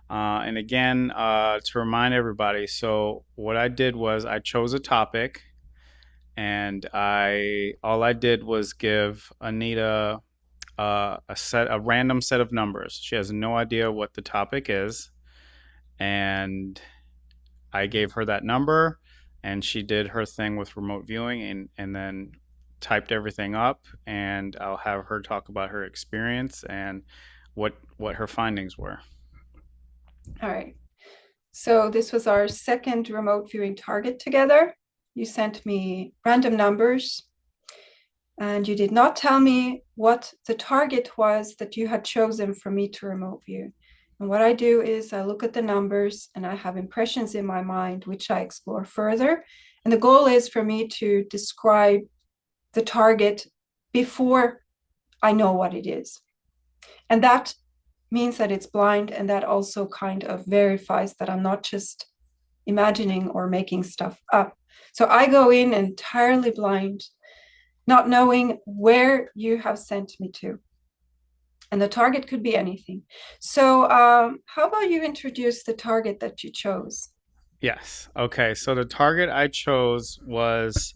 And again, to remind everybody, so what I did was I chose a topic, and I all I did was give Anita a random set of numbers. She has no idea what the topic is, and I gave her that number, and she did her thing with remote viewing, and then typed everything up, and I'll have her talk about her experience and what her findings were. All right. So this was our second remote viewing target together. You sent me random numbers, and you did not tell me what the target was that you had chosen for me to remote view. And what I do is I look at the numbers and I have impressions in my mind, which I explore further. And the goal is for me to describe the target before I know what it is. And that means that it's blind, and that also kind of verifies that I'm not just imagining or making stuff up. So I go in entirely blind, not knowing where you have sent me to. And the target could be anything. So, how about you introduce the target that you chose? Yes. Okay. So the target I chose was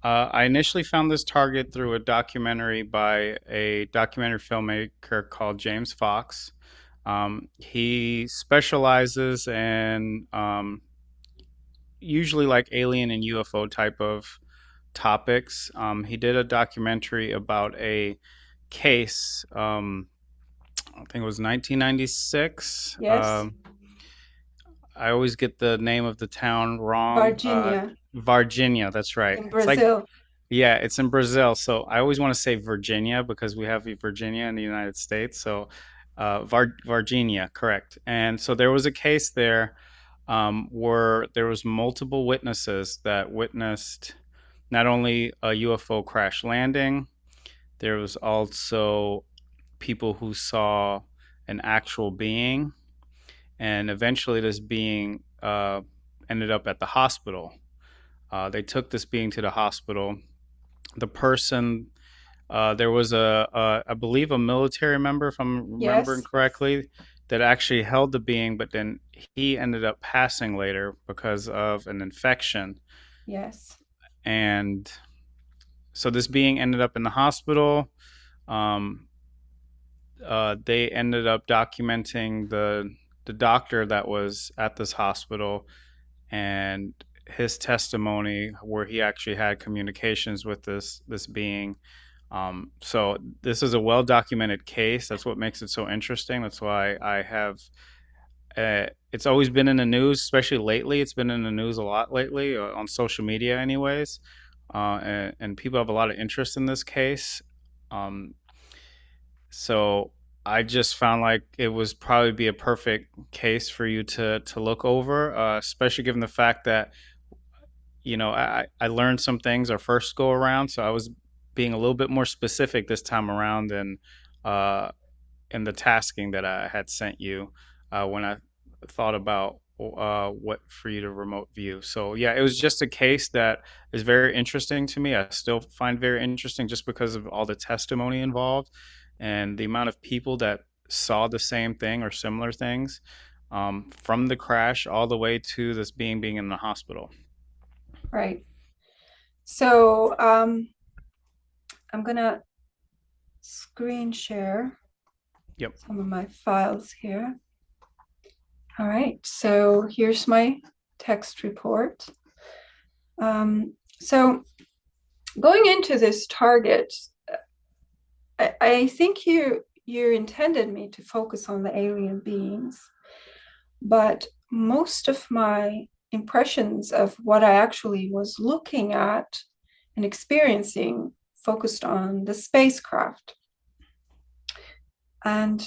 I initially found this target through a documentary by a documentary filmmaker called James Fox. He specializes in usually like alien and UFO type of topics. He did a documentary about a case. I think it was 1996. Yes, I always get the name of the town wrong. Varginha Varginha, that's right. in It's like, Brazil. yeah, it's in Brazil. So I always want to say Virginia because we have Virginia in the United States. So Varginha, correct. And so there was a case there where there was multiple witnesses that witnessed not only a UFO crash landing, there was also people who saw an actual being, and eventually this being ended up at the hospital. They took this being to the hospital. The person, there was I believe, a military member, if I'm remembering Yes, correctly, that actually held the being, but then he ended up passing later because of an infection. yes. And so this being ended up in the hospital. Um, they ended up documenting the doctor that was at this hospital and his testimony where he actually had communications with this being. So this is a well documented case. That's what makes it so interesting. That's why I have. It's always been in the news, especially lately. It's been in the news a lot lately on social media, anyways. And people have a lot of interest in this case. Um, so I just found like it was probably be a perfect case for you to look over, especially given the fact that I learned some things our first go around, so I was being a little bit more specific this time around than uh, in the tasking that I had sent you when I thought about what for you to remote view. So yeah, it was just a case that is very interesting to me. I still find very interesting just because of all the testimony involved and the amount of people that saw the same thing or similar things from the crash all the way to this being in the hospital. Right. So, I'm gonna screen share Yep. some of my files here. All right, so here's my text report. So going into this target, I think you intended me to focus on the alien beings, but most of my impressions of what I actually was looking at and experiencing focused on the spacecraft. And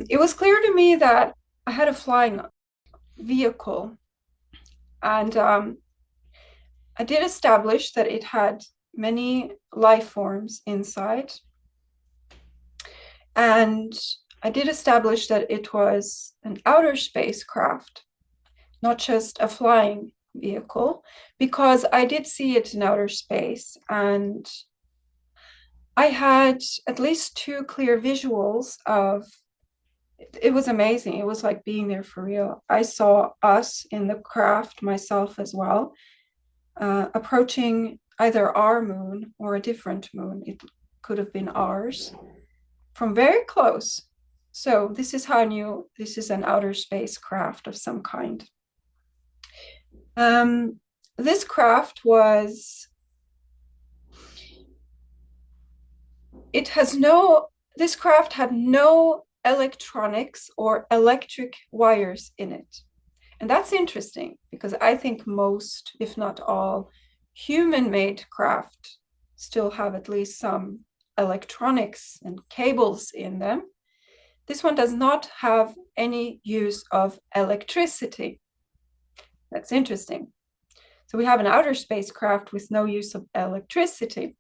it was clear to me that I had a flying vehicle, and I did establish that it had many life forms inside. And I did establish that it was an outer spacecraft, not just a flying vehicle, because I did see it in outer space. And I had at least two clear visuals of it was amazing. It was like being there for real. I saw us in the craft, myself as well, approaching either our moon or a different moon. It could have been ours from very close. So this is how I knew this is an outer space craft of some kind. Um, this craft was, it has no, this craft had no electronics or electric wires in it. And that's interesting because I think most, if not all, human-made craft still have at least some electronics and cables in them. This one does not have any use of electricity. That's interesting. So we have an outer spacecraft with no use of electricity.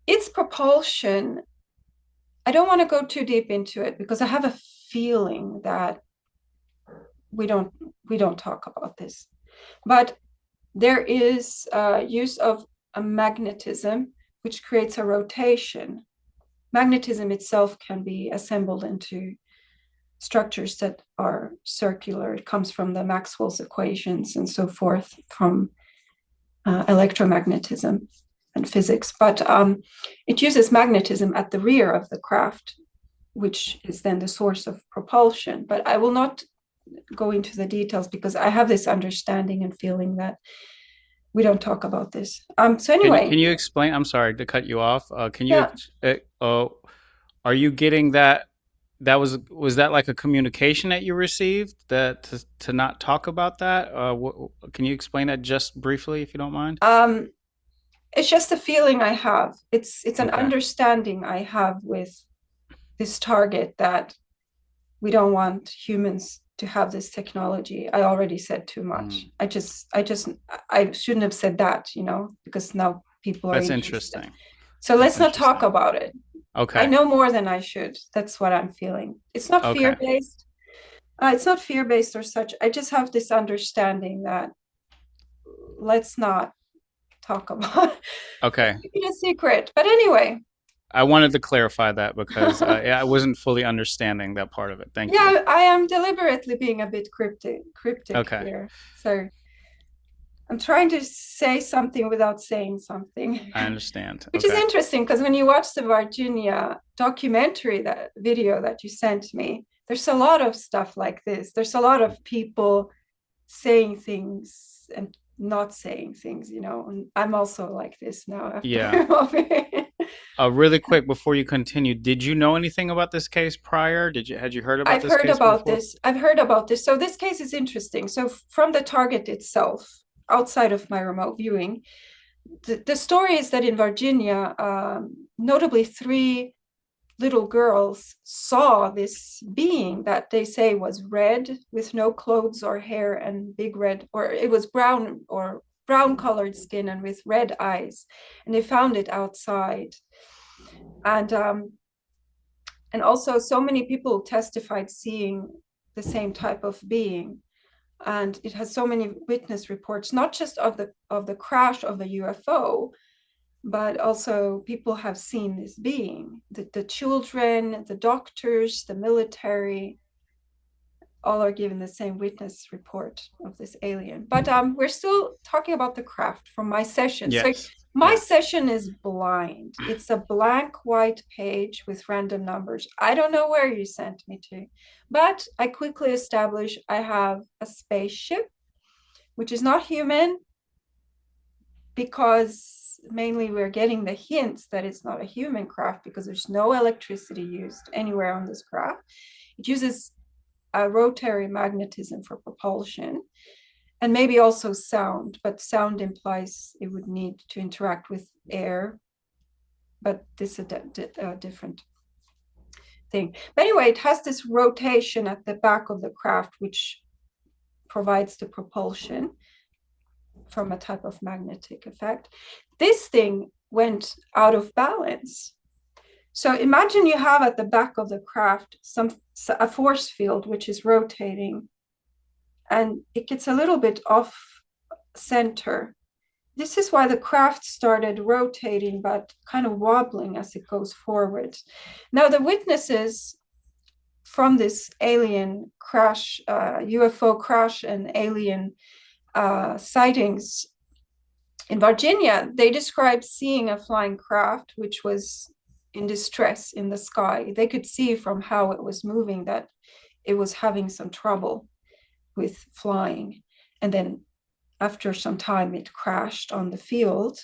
Its propulsion, I don't want to go too deep into it because I have a feeling that we don't talk about this. But there is use of a magnetism, which creates a rotation. Magnetism itself can be assembled into structures that are circular. It comes from the Maxwell's equations and so forth, from electromagnetism and physics. But it uses magnetism at the rear of the craft, which is then the source of propulsion. But I will not go into the details because I have this understanding and feeling that we don't talk about this. So anyway, Can you explain? I'm sorry to cut you off. Can you yeah, are you getting that that was that like a communication that you received that to not talk about that? Can you explain that just briefly if you don't mind? um, it's just a feeling I have. It's an Okay. understanding I have with this target that we don't want humans to have this technology. I already said too much. Mm. I shouldn't have said that, because now people are That's interested. interesting. So That's let's not talk interesting. about it. I Okay. know more than I should. That's what I'm feeling. It's not fear Okay. based. It's not fear based or such. I just have this understanding that let's not talk about Okay. it a secret. But anyway, I wanted to clarify that because yeah, yeah, I wasn't fully understanding that part of it. Thank you. I am deliberately being a bit cryptic Okay. here. So I'm trying to say something without saying something, I understand. which is Okay. interesting because when you watch the Varginha documentary, that video that you sent me, there's a lot of stuff like this. There's a lot of people saying things and not saying things, and I'm also like this now Yeah. after. Really quick before you continue, did you know anything about this case prior? Had you heard about I've this heard case about before? this. I've heard about this. So this case is interesting. So from the target itself, outside of my remote viewing, the story is that in Virginia, notably three little girls saw this being that they say was red with no clothes or hair and big red, or it was brown or brown colored skin and with red eyes. And they found it outside. And also so many people testified seeing the same type of being, and it has so many witness reports, not just of the crash of a UFO, but also people have seen this being. The children, the doctors, the military, all are given the same witness report of this alien. But we're still talking about the craft from my session. So Yes. my Yes. session is blind. It's a blank white page with random numbers. I don't know where you sent me to, but I quickly establish I have a spaceship, which is not human, because mainly we're getting the hints that it's not a human craft because there's no electricity used anywhere on this craft. It uses a rotary magnetism for propulsion and maybe also sound, but sound implies it would need to interact with air, but this is a different thing. But anyway, it has this rotation at the back of the craft, which provides the propulsion from a type of magnetic effect. This thing went out of balance. So imagine you have at the back of the craft a force field which is rotating, and it gets a little bit off center. this is why the craft started rotating, but kind of wobbling as it goes forward. Now, the witnesses from this alien crash, UFO crash and alien sightings in Virginia, they described seeing a flying craft which was in distress in the sky. They could see from how it was moving that it was having some trouble with flying. And then after some time, it crashed on the field.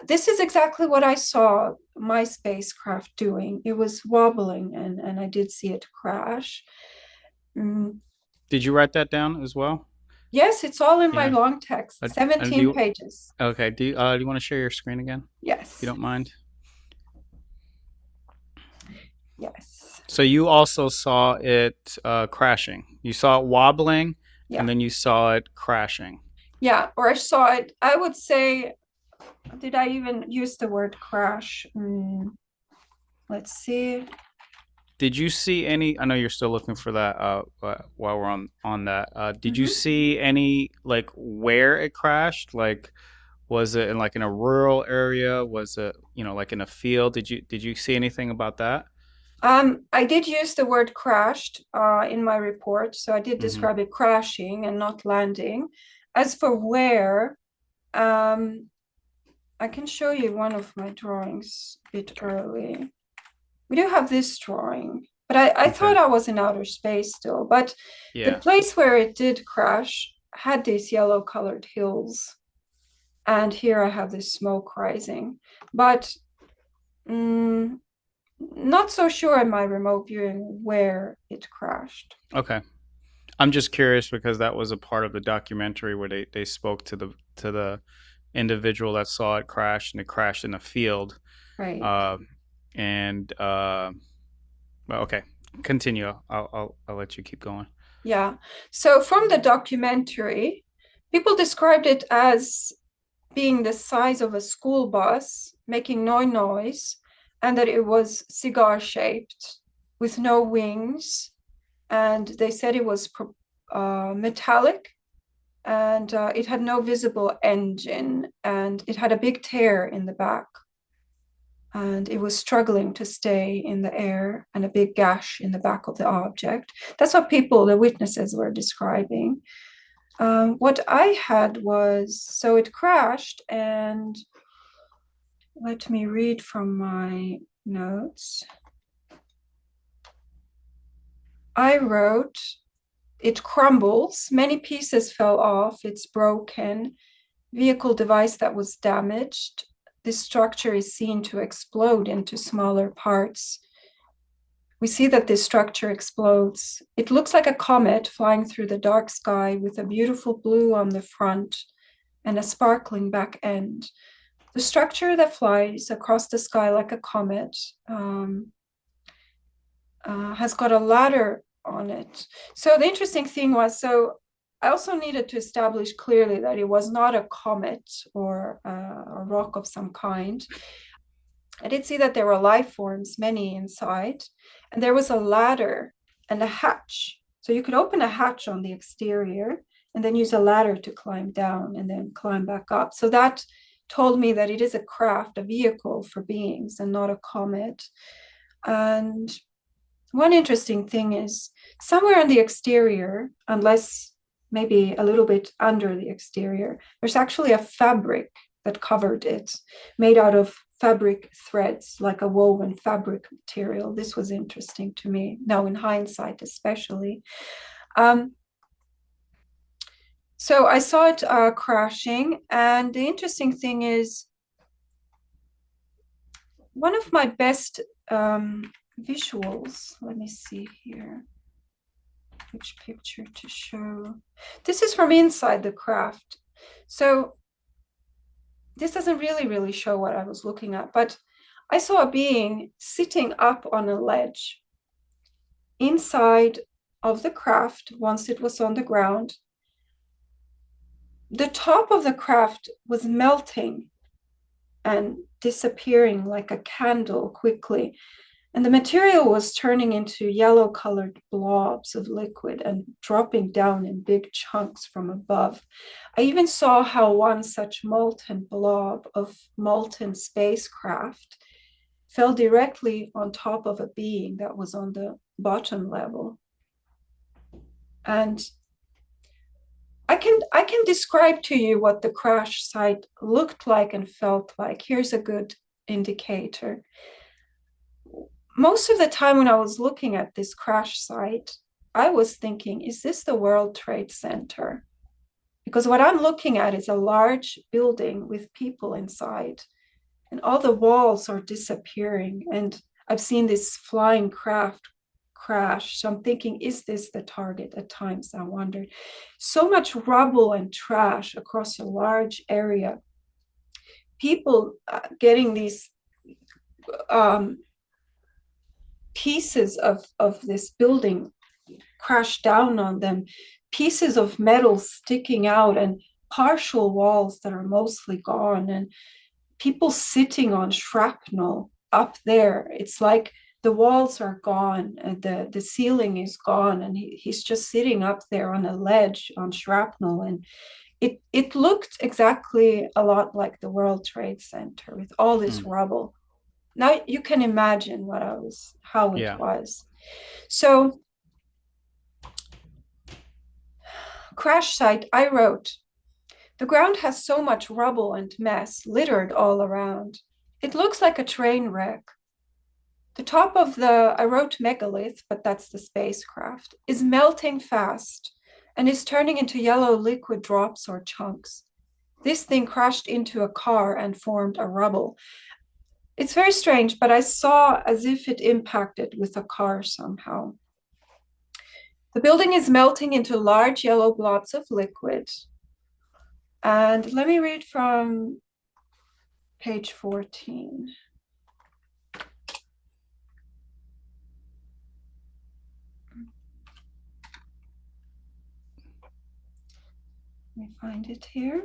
This is exactly what I saw my spacecraft doing. It was wobbling, and I did see it crash. Mm, Did you write that down as well? yes, it's all in my Yeah. long text, And do 17 you pages. okay? Do you want to share your screen again, if you Yes, don't mind? yes, So you also saw it crashing. You saw it wobbling, and yeah, then you saw it crashing. yeah. Or I saw it. I would say, did I even use the word crash? Let's see. Did you see any? I know you're still looking for that. While we're on that, did you Mhm. see any like where it crashed? Like, was it in like in a rural area? Was it like in a field? Did you see anything about that? I did use the word crashed in my report, so I did Hmm. describe it crashing and not landing. As for where, um, I can show you one of my drawings a bit early. We do have this drawing, but I Okay. thought I was in outer space still. But the Yeah. place where it did crash had these yellow colored hills, and here I have this smoke rising. But mm, not so sure in my remote viewing where it crashed. Okay. I'm just curious because that was a part of the documentary where they spoke to the individual that saw it crash, and it crashed in a field. Right. Uh, and well, okay, continue. I'll let you keep going. Yeah. So from the documentary, people described it as being the size of a school bus, making no noise, and that it was cigar shaped with no wings. And they said it was metallic, and it had no visible engine, and it had a big tear in the back, and it was struggling to stay in the air, and a big gash in the back of the object. That's what people, the witnesses, were describing. What I had was, so it crashed, and let me read from my notes. I wrote, it crumbles, many pieces fell off, it's broken, vehicle device that was damaged. This structure is seen to explode into smaller parts. We see that this structure explodes. It looks like a comet flying through the dark sky with a beautiful blue on the front and a sparkling back end. The structure that flies across the sky like a comet has got a ladder on it. So the interesting thing was, so I also needed to establish clearly that it was not a comet or a rock of some kind. I did see that there were life forms, many inside, and there was a ladder and a hatch. So you could open a hatch on the exterior and then use a ladder to climb down and then climb back up. So that told me that it is a craft, a vehicle for beings, and not a comet. And one interesting thing is somewhere on the exterior, unless maybe a little bit under the exterior, there's actually a fabric that covered it, made out of fabric threads, like a woven fabric material. This was interesting to me, now in hindsight, especially. Um, so I saw it crashing, and the interesting thing is, one of my best visuals, let me see here which picture to show. This is from inside the craft. So this doesn't really show what I was looking at, but I saw a being sitting up on a ledge inside of the craft once it was on the ground. The top of the craft was melting and disappearing like a candle quickly. And the material was turning into yellow colored blobs of liquid and dropping down in big chunks from above. I even saw how one such molten blob of molten spacecraft fell directly on top of a being that was on the bottom level. And I can describe to you what the crash site looked like and felt like. Here's a good indicator. Most of the time when I was looking at this crash site, I was thinking, is this the World Trade Center? Because what I'm looking at is a large building with people inside, and all the walls are disappearing. And I've seen this flying craft crash. So I'm thinking, is this the target? At times I wondered. So much rubble and trash across a large area. People getting these pieces of this building crash down on them, pieces of metal sticking out, and partial walls that are mostly gone, and people sitting on shrapnel up there. It's like the walls are gone and the ceiling is gone, and he's just sitting up there on a ledge on shrapnel. And it looked exactly a lot like the World Trade Center with all this Mm. rubble. Now you can imagine how it Yeah. was. So, crash site, I wrote, the ground has so much rubble and mess littered all around. It looks like a train wreck. The top of I wrote megalith, but that's the spacecraft, is melting fast and is turning into yellow liquid drops or chunks. This thing crashed into a car and formed a rubble. It's very strange, but I saw as if it impacted with a car somehow. The building is melting into large yellow blobs of liquid. And let me read from page 14. Let me find it here.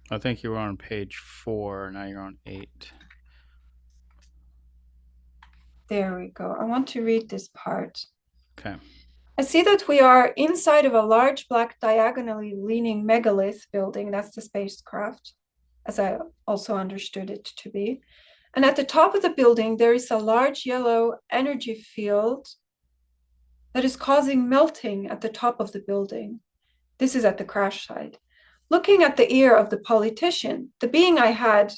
I think you were on page 4. Now you're on 8. There we go. I want to read this part. Okay. I see that we are inside of a large black diagonally leaning megalith building. That's the spacecraft, as I also understood it to be. And at the top of the building, there is a large yellow energy field that is causing melting at the top of the building. This is at the crash site. Looking at the ear of the politician, the being I had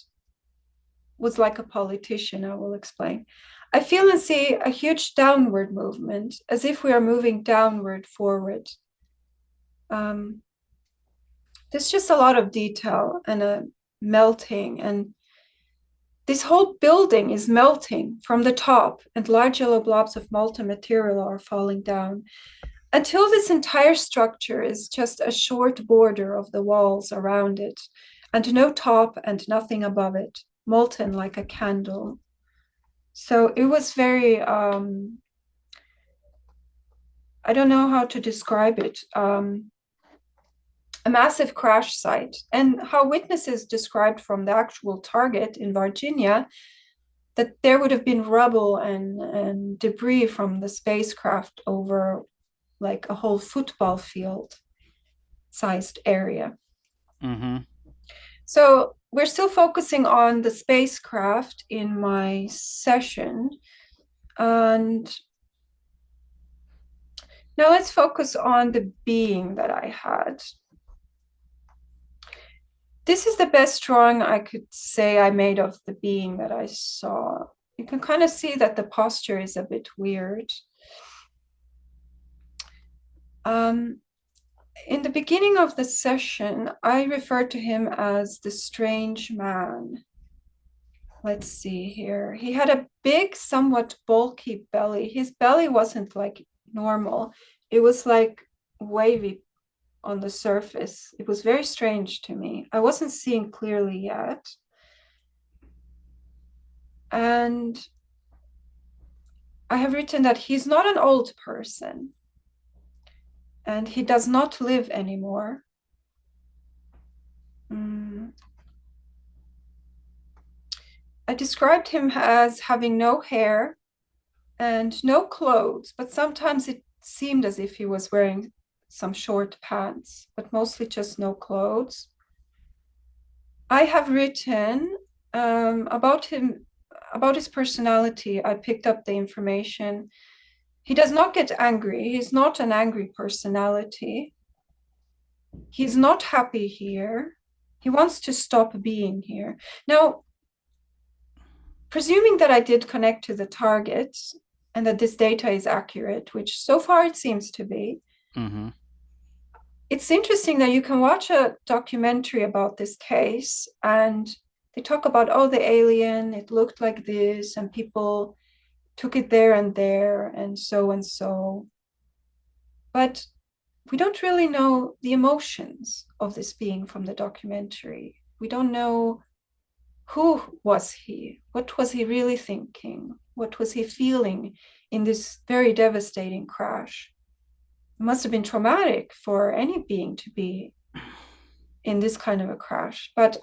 was like a politician, I will explain. I feel and see a huge downward movement, as if we are moving downward, forward. There's just a lot of detail and a melting, and this whole building is melting from the top, and large yellow blobs of molten material are falling down until this entire structure is just a short border of the walls around it, and no top and nothing above it, molten like a candle. So it was very, I don't know how to describe it, a massive crash site. And how witnesses described from the actual target in Varginha that there would have been rubble and debris from the spacecraft over like a whole football field sized area. Mm-hmm. So we're still focusing on the spacecraft in my session. And now let's focus on the being that I had. This is the best drawing I could say I made of the being that I saw. You can kind of see that the posture is a bit weird. In the beginning of the session, I referred to him as the strange man. Let's see here. He had a big, somewhat bulky belly. His belly wasn't like normal. It was like wavy on the surface. It was very strange to me. I wasn't seeing clearly yet. And I have written that he's not an old person and he does not live anymore. I described him as having no hair and no clothes, but sometimes it seemed as if he was wearing some short pants, but mostly just no clothes. I have written about him, about his personality. I picked up the information. He does not get angry. He's not an angry personality. He's not happy here. He wants to stop being here. Now, presuming that I did connect to the target and that this data is accurate, which so far it seems to be, Mm-hmm. it's interesting that you can watch a documentary about this case and they talk about, oh, the alien, it looked like this, and people took it there and there, and so and so. But we don't really know the emotions of this being from the documentary. We don't know who was he? What was he really thinking? What was he feeling in this very devastating crash? It must have been traumatic for any being to be in this kind of a crash. But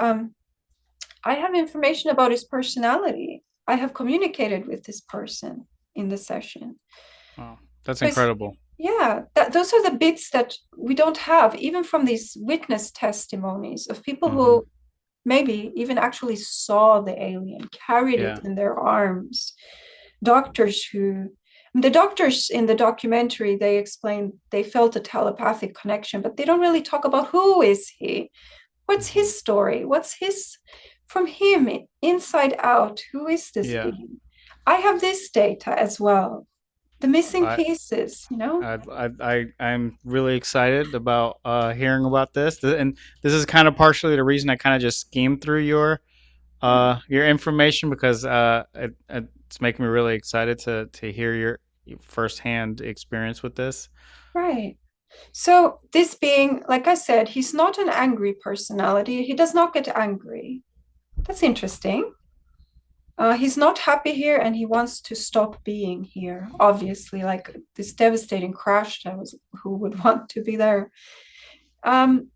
I have information about his personality. I have communicated with this person in the session. Wow, that's So incredible. yeah, those are the bits that we don't have, even from these witness testimonies of people Mm-hmm. who maybe even actually saw the alien, carried it Yeah. in their arms. Doctors who, the doctors in the documentary, they explain they felt a telepathic connection, but they don't really talk about who is he, what's Mm-hmm. his story, what's his, from him inside out, who is this Yeah. being? I have this data as well, the missing I pieces, you know? I'm really excited about hearing about this, and this is kind of partially the reason I kind of just skimmed through Yeah, your information because it's making me really excited to hear your firsthand experience with this. right. So, this being, like I said, he's not an angry personality. He does not get angry. That's interesting. He's not happy here and he wants to stop being here. Obviously, like this devastating crash, that was who would want to be there. Um,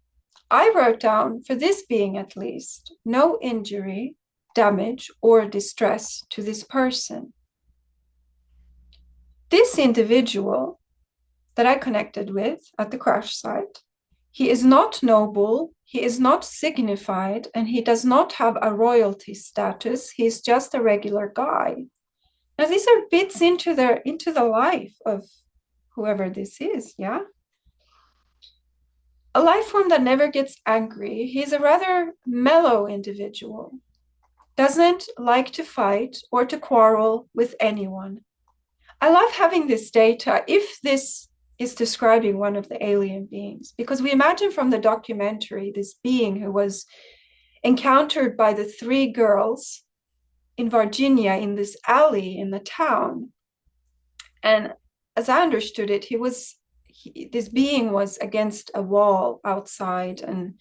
I wrote down for this being at least no injury, damage, or distress to this person. This individual that I connected with at the crash site, he is not noble, he is not signified, and he does not have a royalty status. He's just a regular guy. Now these are bits into the life of whoever this is, yeah? A life form that never gets angry. He's a rather mellow individual. Doesn't like to fight or to quarrel with anyone. I love having this data if this is describing one of the alien beings, because we imagine from the documentary this being who was encountered by the three girls in Varginha in this alley in the town. And as I understood it, this being was against a wall outside, and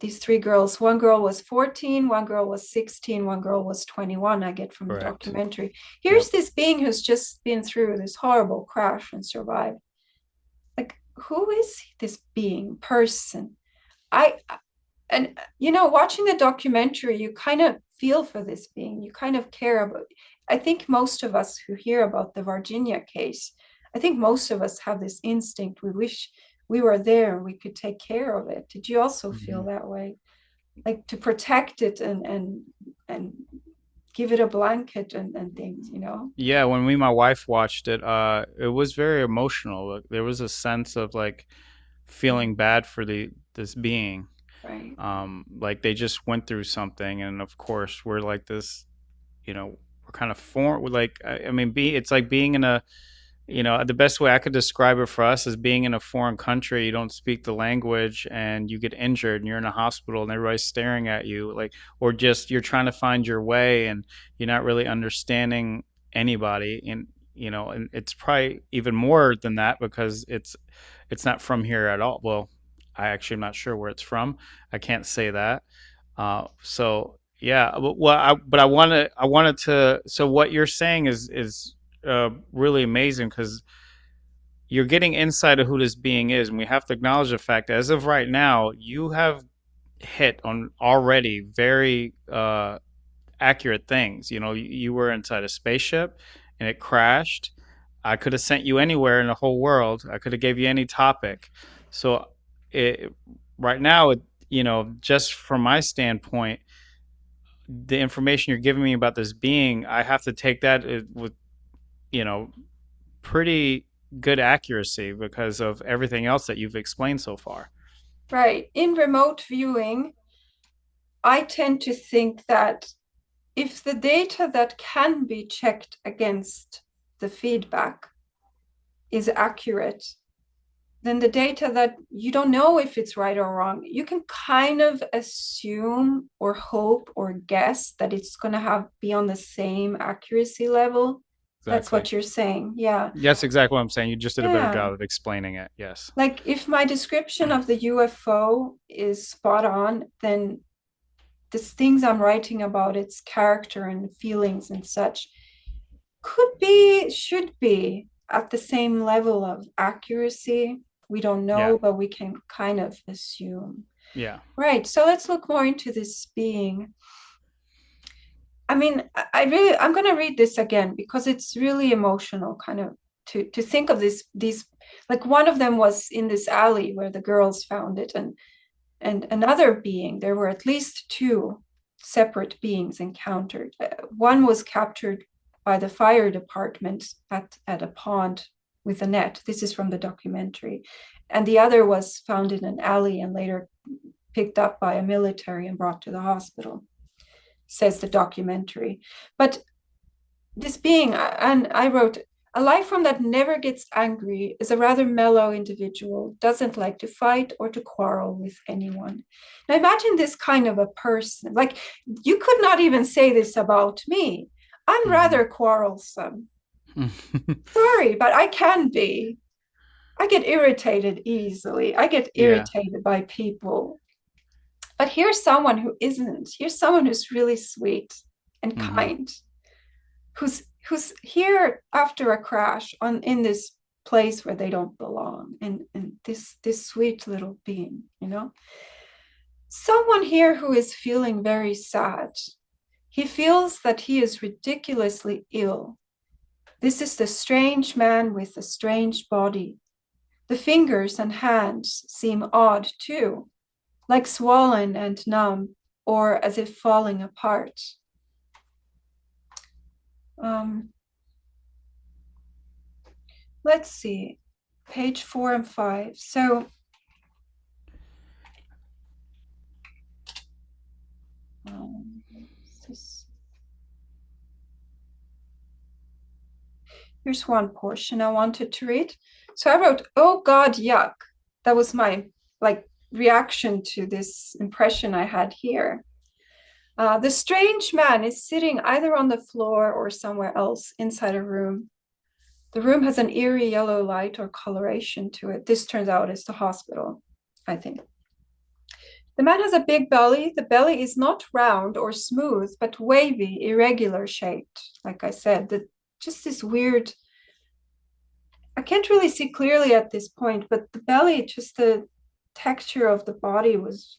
these three girls, one girl was 14, one girl was 16, one girl was 21, I get from the Correct. documentary. Yep. Here's this being who's just been through this horrible crash and survived. Like, who is this being, person? I and you know, watching the documentary, you kind of feel for this being, you kind of care about. I think most of us who hear about the Virginia case, I think most of us have this instinct. We wish we were there and we could take care of it. Did you also feel Hmm. that way, like to protect it and give it a blanket and things, you know? Yeah, when me and my wife watched it, it was very emotional. Like, there was a sense of like Mm, feeling bad for the this being. right. Like they just went through something, and of course we're like this, we're kind of foreign. We're like, I mean, it's like being in a, the best way I could describe it for us is being in a foreign country. You don't speak the language and you get injured and you're in a hospital and everybody's staring at you, like, or just you're trying to find your way and you're not really understanding anybody. And it's probably even more than that because it's not from here at all. Well, I actually am not sure where it's from. I can't say that. So yeah, but I wanted to. So what you're saying is really amazing because you're getting insight of who this being is, and we have to acknowledge the fact that as of right now, you have hit on already very accurate things. You know, you were inside a spaceship and it crashed. I could have sent you anywhere in the whole world. I could have gave you any topic. So it, right now, you know, just from my standpoint, the information you're giving me about this being, I have to take that with, you know, pretty good accuracy because of everything else that you've explained so far. Right. In remote viewing, I tend to think that if the data that can be checked against the feedback is accurate, then the data that you don't know if it's right or wrong, you can kind of assume or hope or guess that it's going to have be on the same accuracy level. That's Exactly. what you're saying. Yeah. That's exactly what I'm saying. You just did a better Yeah. job of explaining it. Yes. Like if my description of the UFO is spot on, then the things I'm writing about its character and feelings and such could be, should be at the same level of accuracy. We don't Yeah. know, but we can kind of assume. Yeah. Right. So let's look more into this being. I mean, I'm going to read this again because it's really emotional, kind of to think of these, like one of them was in this alley where the girls found it, and another being. There were at least two separate beings encountered. One was captured by the fire department at a pond with a net. This is from the documentary. And the other was found in an alley and later picked up by a military and brought to the hospital, says the documentary. But this being, and I wrote, a life form that never gets angry is a rather mellow individual, doesn't like to fight or to quarrel with anyone. Now imagine this kind of a person. Like you could not even say this about me. I'm Mm-hmm. rather quarrelsome. Sorry, but I can be. I get irritated easily. I get Yeah. irritated by people. But here's someone who isn't. Here's someone who's really sweet and Mm-hmm. kind, who's here after a crash on in this place where they don't belong, and this sweet little being, you know, someone here who is feeling very sad. He feels that he is ridiculously ill. This is the strange man with the strange body. The fingers and hands seem odd too, like swollen and numb, or as if falling apart. um, let's see, page 4 and 5. So this, here's one portion I wanted to read. So I wrote, "Oh God, yuck." That was my like reaction to this impression I had here. The strange man is sitting either on the floor or somewhere else inside a room. The room has an eerie yellow light or coloration to it. This turns out is the hospital, I think. The man has a big belly. The belly is not round or smooth, but wavy, irregular shaped. Like I said, just this weird. I can't really see clearly at this point, but the belly, just the texture of the body was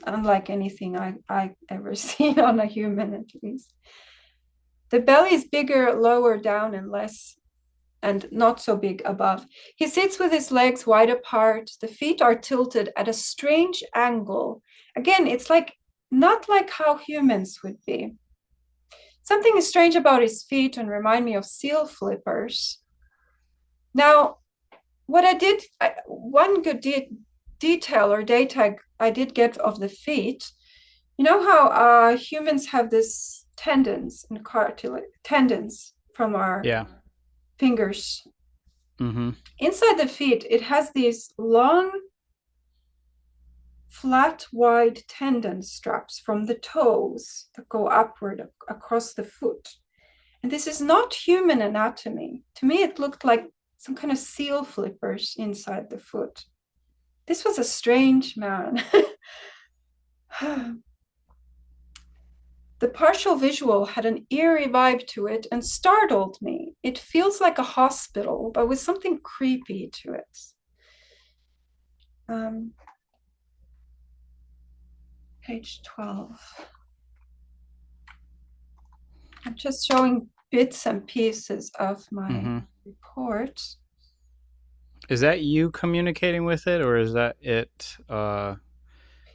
unlike anything I ever seen on a human, at least. The belly is bigger lower down and not so big above. He sits with his legs wide apart. The feet are tilted at a strange angle. Again, it's like not like how humans would be. Something is strange about his feet and remind me of seal flippers. Now, what I did, one good detail or data I did get of the feet, you know how humans have this tendons and cartilage tendons from our Yeah. fingers. Mm-hmm. Inside the feet, it has these long, flat, wide tendon straps from the toes that go upward across the foot. And this is not human anatomy. To me, it looked like some kind of seal flippers inside the foot. This was a strange man. The partial visual had an eerie vibe to it and startled me. It feels like a hospital, but with something creepy to it. Um, Page 12. I'm just showing bits and pieces of my Mm-hmm. report. Is that you communicating with it, or is that it Yeah,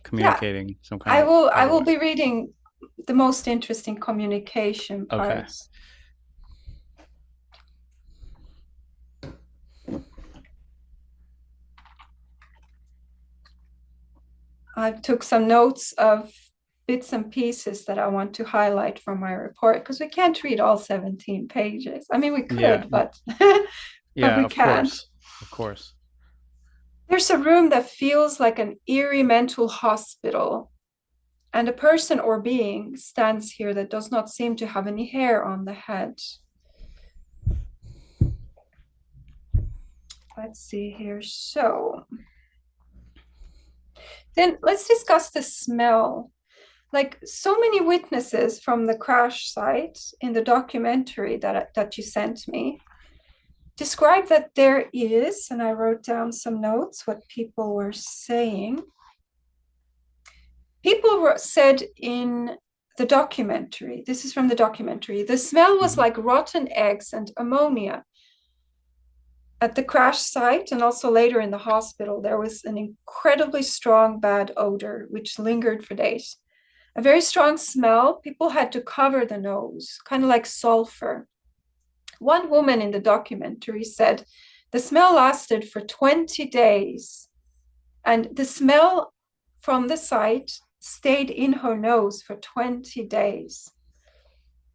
communicating some kind I of will I other will way? be reading the most interesting communication Okay. parts. I took some notes of bits and pieces that I want to highlight from my report because we can't read all 17 pages. I mean, we Yeah. could, but but Yeah. we Of can't. course. Of course. There's a room that feels like an eerie mental hospital, and a person or being stands here that does not seem to have any hair on the head. Let's see here. So then let's discuss the smell. Like so many witnesses from the crash site in the documentary that you sent me describe that there is, and I wrote down some notes what people were saying. Said in the documentary, this is from the documentary, the smell was Mm-hmm. like rotten eggs and ammonia. At the crash site and also later in the hospital, there was an incredibly strong bad odor which lingered for days. A very strong smell. People had to cover the nose, kind of like sulfur. One woman in the documentary said the smell lasted for 20 days, and the smell from the site stayed in her nose for 20 days.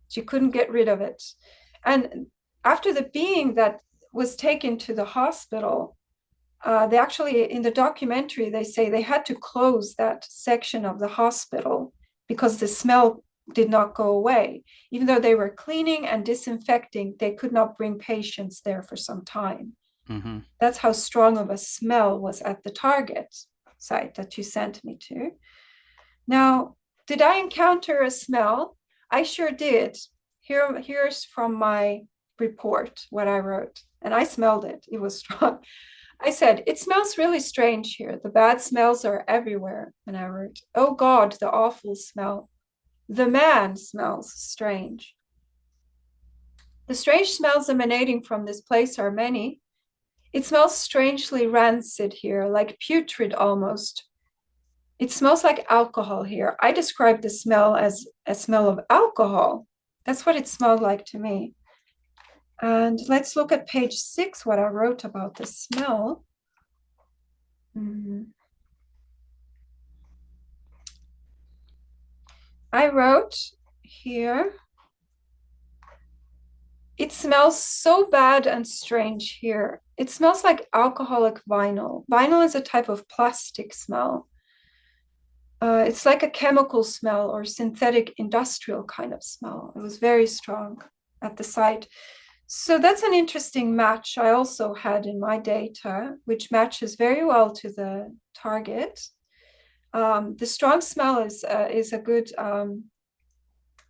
She couldn't get rid of it. And after the being that was taken to the hospital, they actually, in the documentary, they say they had to close that section of the hospital because the smell did not go away. Even though they were cleaning and disinfecting, they could not bring patients there for some time. Mm-hmm. That's how strong of a smell was at the target site that you sent me to. Now, did I encounter a smell? I sure did. Here's from my report what I wrote, and I smelled it. It was strong. I said, it smells really strange here. The bad smells are everywhere. And I wrote, oh God, the awful smell. The man smells strange. The strange smells emanating from this place are many. It smells strangely rancid here, like putrid almost. It smells like alcohol here. I described the smell as a smell of alcohol. That's what it smelled like to me. And let's look at page 6, what I wrote about the smell. I wrote here, it smells so bad and strange here. It smells like alcoholic vinyl. Vinyl is a type of plastic smell. It's like a chemical smell or synthetic industrial kind of smell. It was very strong at the site. So that's an interesting match I also had in my data, which matches very well to the target. The strong smell is a good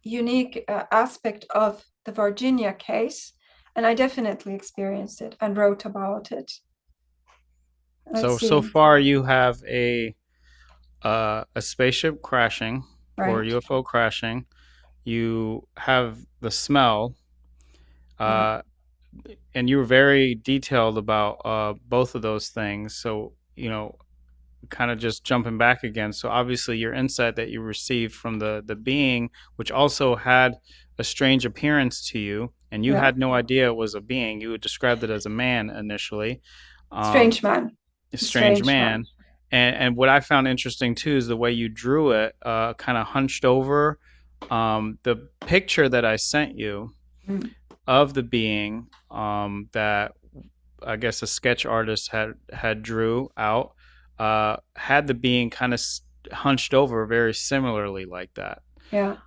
unique aspect of the Varginha case, and I definitely experienced it and wrote about it. Let's So see, far you have a spaceship crashing or right? UFO crashing. You have the smell, Yeah, uh, and you were very detailed about both of those things. So, kind of just jumping back again. So obviously your insight that you received from the being, which also had a strange appearance to you, and you yeah. had no idea it was a being. You described it as a man initially. Um, Strange man, a strange strange man. man. And what I found interesting too is the way you drew it, kind of hunched over. The picture that I sent you Mm, of the being, that I guess a sketch artist had drew out, had the being kind of hunched over very similarly like that. yeah,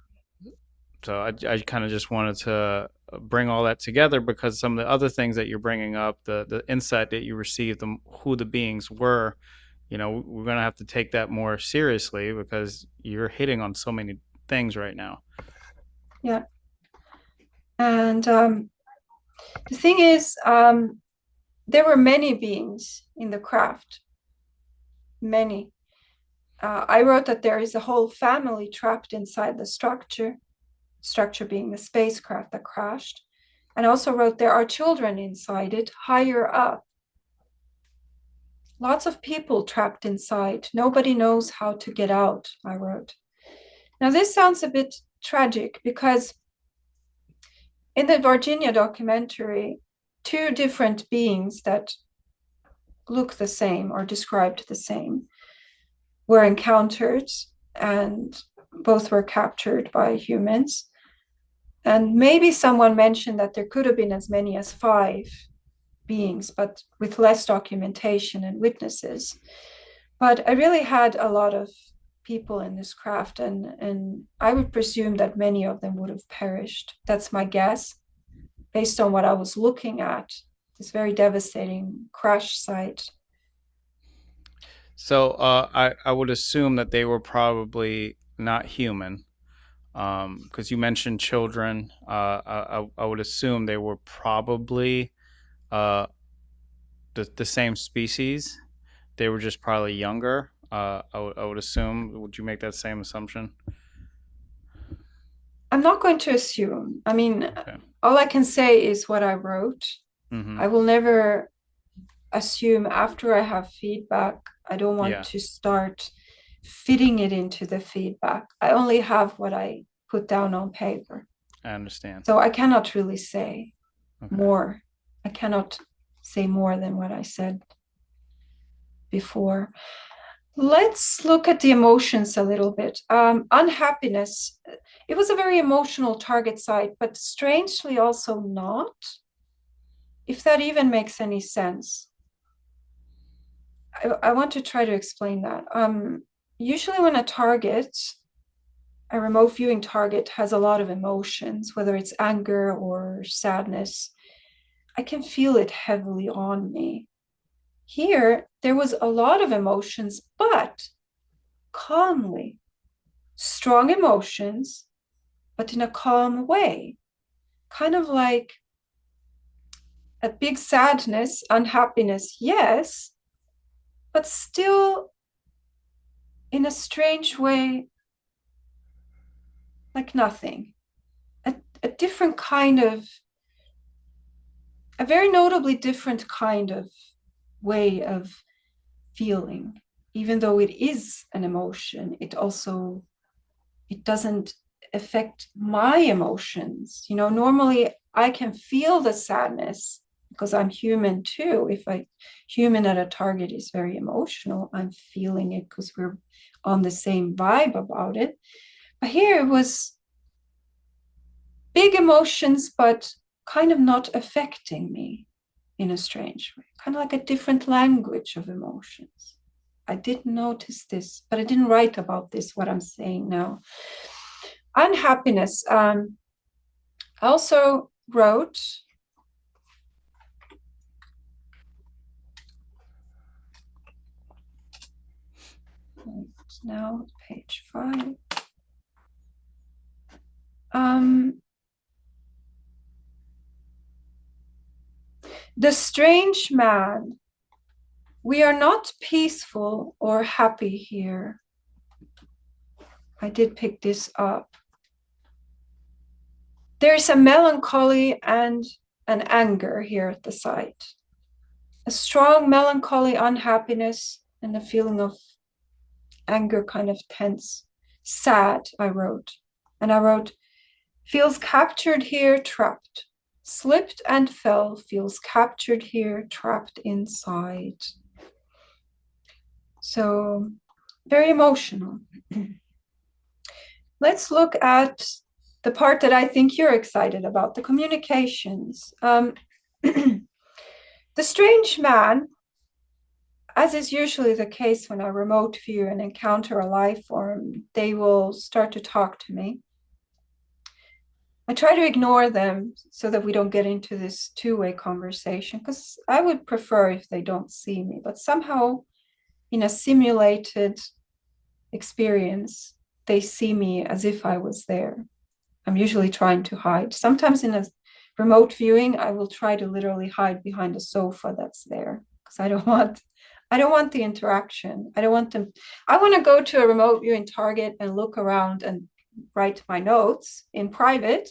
So I kind of just wanted to bring all that together because some of the other things that you're bringing up, the insight that you received, who the beings were, we're gonna have to take that more seriously because you're hitting on so many things right now. yeah. And the thing is, there were many beings in the craft, many. I wrote that there is a whole family trapped inside the structure being the spacecraft that crashed. And I also wrote there are children inside it, higher up. Lots of people trapped inside. Nobody knows how to get out, I wrote. Now, this sounds a bit tragic because in the Varginha documentary, two different beings that look the same or described the same were encountered, and both were captured by humans. And maybe someone mentioned that there could have been as many as 5 beings, but with less documentation and witnesses. But I really had a lot of people in this craft, and I would presume that many of them would have perished. That's my guess, based on what I was looking at, this very devastating crash site. So I would assume that they were probably not human, because you mentioned children. I would assume they were probably uh, the same species. They were just probably younger. I would assume. Would you make that same assumption? I'm not going to assume. I mean, Okay. all I can say is what I wrote. Mm-hmm. I will never assume after I have feedback. I don't want Yeah, to start fitting it into the feedback. I only have what I put down on paper. I understand. So I cannot really say Okay. more. I cannot say more than what I said before. Let's look at the emotions a little bit. Unhappiness. It was a very emotional target site, but strangely also not, if that even makes any sense. I want to try to explain that. Usually, when a remote viewing target has a lot of emotions, whether it's anger or sadness, I can feel it heavily on me. Here, there was a lot of emotions, but calmly, strong emotions, but in a calm way, kind of like a big sadness, unhappiness, yes, but still in a strange way, like nothing. A different kind of, a very notably different kind of way of feeling. Even though it is an emotion, it doesn't affect my emotions. Normally I can feel the sadness because I'm human too. If a human at a target is very emotional, I'm feeling it because we're on the same vibe about it. But here it was big emotions, but kind of not affecting me in a strange way, kind of like a different language of emotions. I didn't notice this, but I didn't write about this, what I'm saying now. Unhappiness. I also wrote, now page 5. The strange man. We are not peaceful or happy here. I did pick this up. There's a melancholy and an anger here at the site. A strong melancholy, unhappiness, and a feeling of anger, kind of tense. Sad, I wrote. And I wrote, feels captured here, trapped. Slipped and fell, feels captured here, trapped inside. So, very emotional. Let's look at the part that I think you're excited about, the communications. The strange man, as is usually the case when I remote view and encounter a life form, they will start to talk to me. I try to ignore them so that we don't get into this two-way conversation, because I would prefer if they don't see me, but somehow in a simulated experience, they see me as if I was there. I'm usually trying to hide. Sometimes in a remote viewing, I will try to literally hide behind a sofa that's there because I don't want I don't want the interaction. I don't want them. I want to go to a remote viewing target and look around and write my notes in private.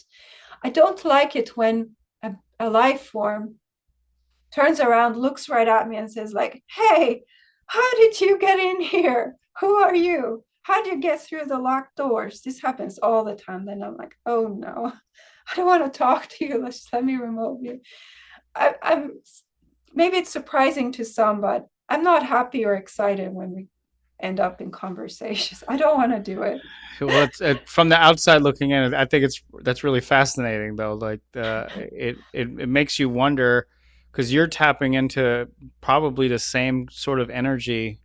I don't like it when a life form turns around, looks right at me and says like, hey, how did you get in here? Who are you? How do you get through the locked doors? This happens all the time. Then I'm like, oh no, I don't want to talk to you. Let's let me remote view. I'm maybe it's surprising to some, but I'm not happy or excited when we end up in conversations. I don't want to do it. Well, it's from the outside looking in. I think that's really fascinating, though. Like it makes you wonder because you're tapping into probably the same sort of energy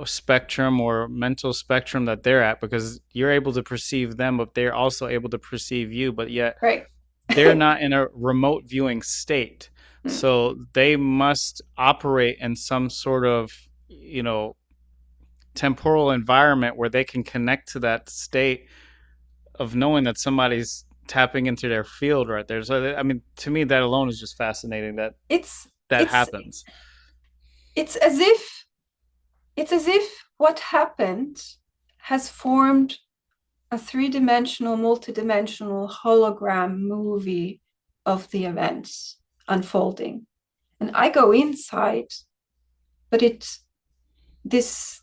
spectrum or mental spectrum that they're at, because you're able to perceive them, but they're also able to perceive you. But yet Right. they're not in a remote viewing state, so they must operate in some sort of temporal environment where they can connect to that state of knowing that somebody's tapping into their field right there. So I mean, to me, that alone is just fascinating that it's that it's happens. it's as if what happened has formed a three-dimensional, multidimensional hologram movie of the events unfolding. And I go inside, but this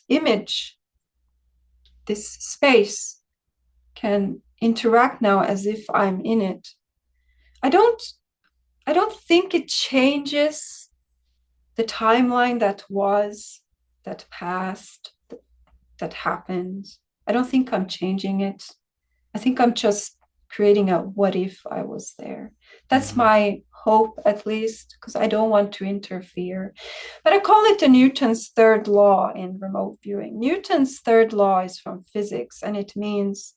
image, this space can interact now as if I'm in it. I don't I don't think it changes the timeline that was, that passed, that happened. I don't think I'm changing it. I think I'm just creating a what if I was there. That's Mm-hmm. my hope, at least, because I don't want to interfere. But I call it the Newton's third law in remote viewing. Newton's third law is from physics, and it means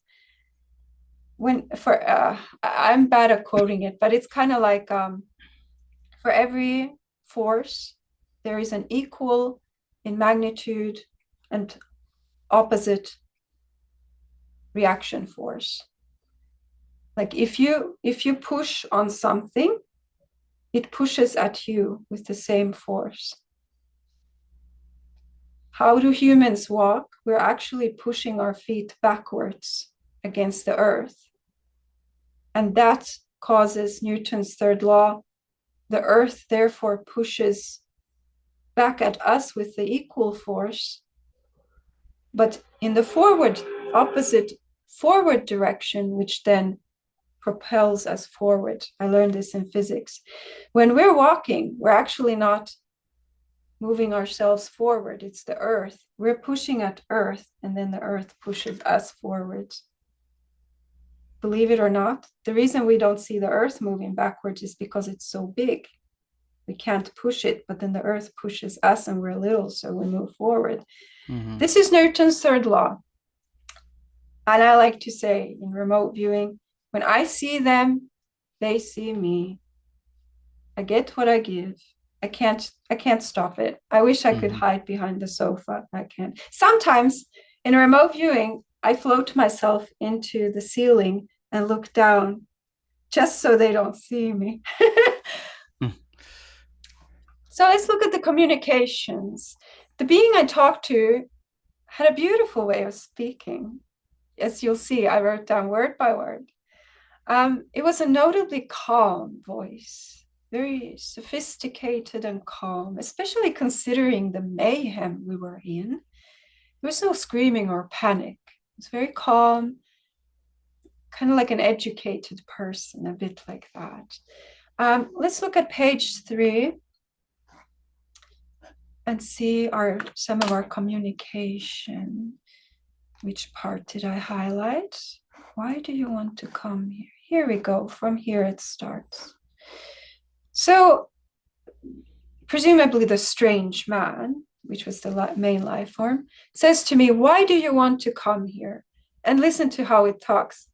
I'm bad at quoting it, but it's kind of like for every force, there is an equal in magnitude and opposite reaction force. Like if you push on something, it pushes at you with the same force. How do humans walk? We're actually pushing our feet backwards against the earth. And that causes Newton's third law. The earth therefore pushes back at us with the equal force, but in the opposite forward direction, which then propels us forward. I learned this in physics. When we're walking, we're actually not moving ourselves forward. It's the earth. We're pushing at earth, and then the earth pushes us forward. Believe it or not, the reason we don't see the earth moving backwards is because it's so big. We can't push it, but then the earth pushes us and we're little, so we move forward. Mm-hmm. This is Newton's third law. And I like to say in remote viewing, when I see them, they see me. I get what I give. I can't stop it. I wish I could Mm-hmm. hide behind the sofa. I can't. Sometimes in remote viewing, I float myself into the ceiling and look down just so they don't see me. So let's look at the communications. The being I talked to had a beautiful way of speaking. As you'll see, I wrote down word by word. It was a notably calm voice, very sophisticated and calm, especially considering the mayhem we were in. There was no screaming or panic. It was very calm, kind of like an educated person, a bit like that. Let's look at page 3 and see some of our communication. Which part did I highlight? Why do you want to come here? Here we go. From here it starts. So, presumably the strange man, which was the main life form, says to me, why do you want to come here? And listen to how it talks.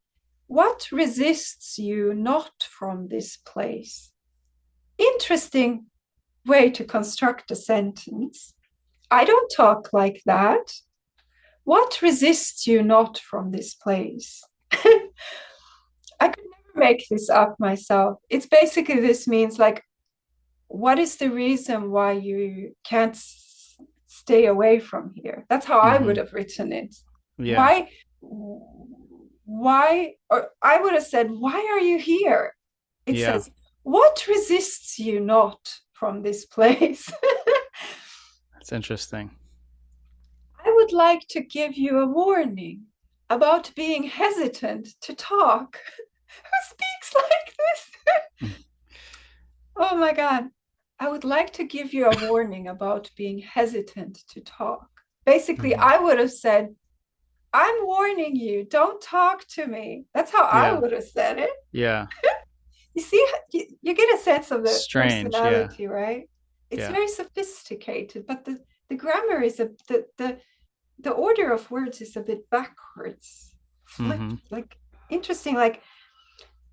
What resists you not from this place? Interesting way to construct a sentence. I don't talk like that. What resists you not from this place? I could never make this up myself. It's basically, this means like, what is the reason why you can't stay away from here? That's how I would Mm-hmm. have written it. Yeah. Why, or I would have said, why are you here? It Yeah. says, what resists you not from this place? That's interesting. I would like to give you a warning about being hesitant to talk. Who speaks like this? Oh my God. I would like to give you a warning about being hesitant to talk. Basically, Mm-hmm. I would have said, I'm warning you, don't talk to me. That's how I Yeah. would have said it. Yeah. You see, you get a sense of the Strange. Yeah. personality, right? It's Yeah. very sophisticated, but the grammar is the order of words is a bit backwards, flipped, Mm-hmm. like interesting. Like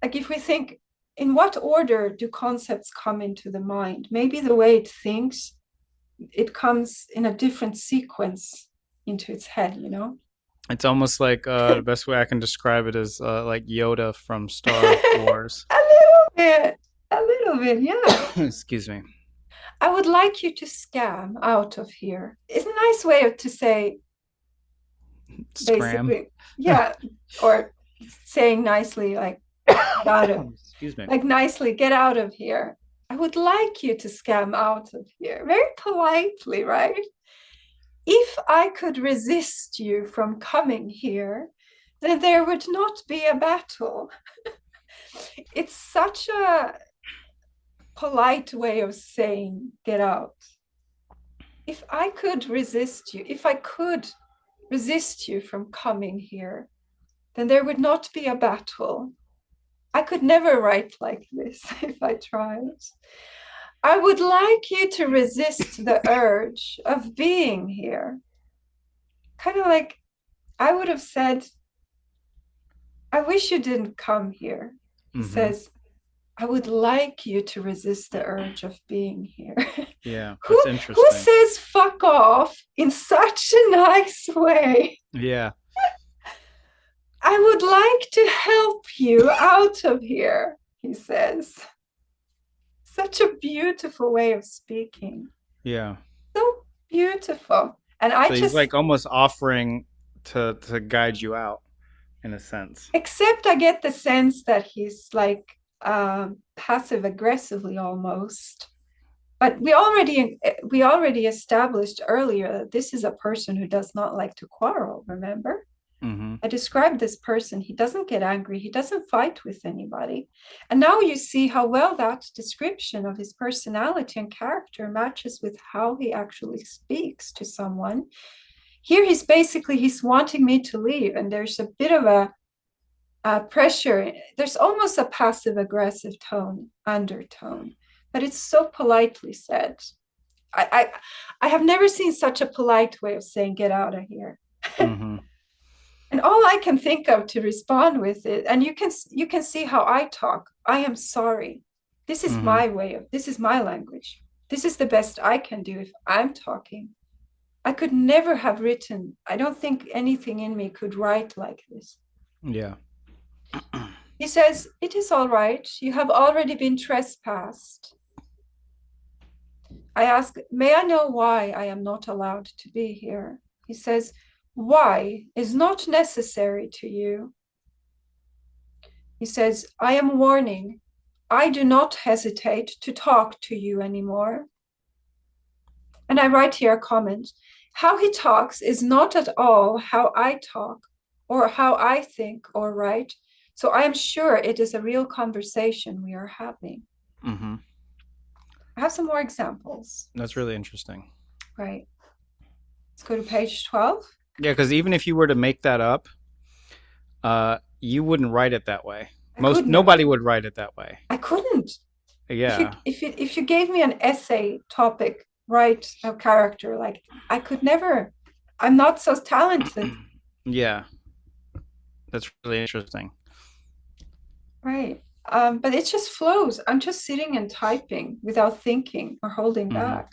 if we think, in what order do concepts come into the mind? Maybe the way it thinks, it comes in a different sequence into its head, you know? It's almost like the best way I can describe it is like Yoda from Star A Wars. little bit, a little bit, yeah. Excuse me. I would like you to scam out of here. It's a nice way to say, Scram. basically, yeah, or saying nicely, like, get out of, Excuse me. like, nicely, get out of here. I would like you to scam out of here, very politely, right? If I could resist you from coming here, then there would not be a battle. It's such a polite way of saying get out. If I could resist you, if I could resist you from coming here, then there would not be a battle. I could never write like this if I tried. I would like you to resist the urge of being here. Kind of like I would have said, I wish you didn't come here. He Mm-hmm. says, I would like you to resist the urge of being here. Yeah, who that's who interesting. says fuck off in such a nice way? Yeah. I would like to help you out of here, he says. Such a beautiful way of speaking. Yeah. So beautiful. And I So he's just, like almost offering to guide you out in a sense. except I get the sense that he's like passive aggressively almost. But we already established earlier that this is a person who does not like to quarrel, remember? Mm-hmm. I described this person. He doesn't get angry. He doesn't fight with anybody. And now you see how well that description of his personality and character matches with how he actually speaks to someone. Here he's wanting me to leave, and there's a bit of a pressure. There's almost a passive aggressive undertone, but it's so politely said. I have never seen such a polite way of saying get out of here. Mm-hmm. And all I can think of to respond with it, and you can see how I talk. I am sorry. This is Mm-hmm. my way of, this is my language. This is the best I can do if I'm talking. I could never have written, I don't think anything in me could write like this. Yeah. He says, it is all right. You have already been trespassed. I ask, may I know why I am not allowed to be here? He says, why is not necessary to you. He says, I am warning. I do not hesitate to talk to you anymore. And I write here a comment. How he talks is not at all how I talk or how I think or write. So I am sure it is a real conversation we are having. Mm-hmm. I have some more examples. That's really interesting. Right. Let's go to page 12. Yeah, because even if you were to make that up, you wouldn't write it that way. I could Nobody never. would write it that way. I couldn't. If you Yeah. if you gave me an essay topic, write a character, like I could never. I'm not so talented. Yeah. That's really interesting. Right. But it just flows. I'm just sitting and typing without thinking or holding Mm-hmm. back.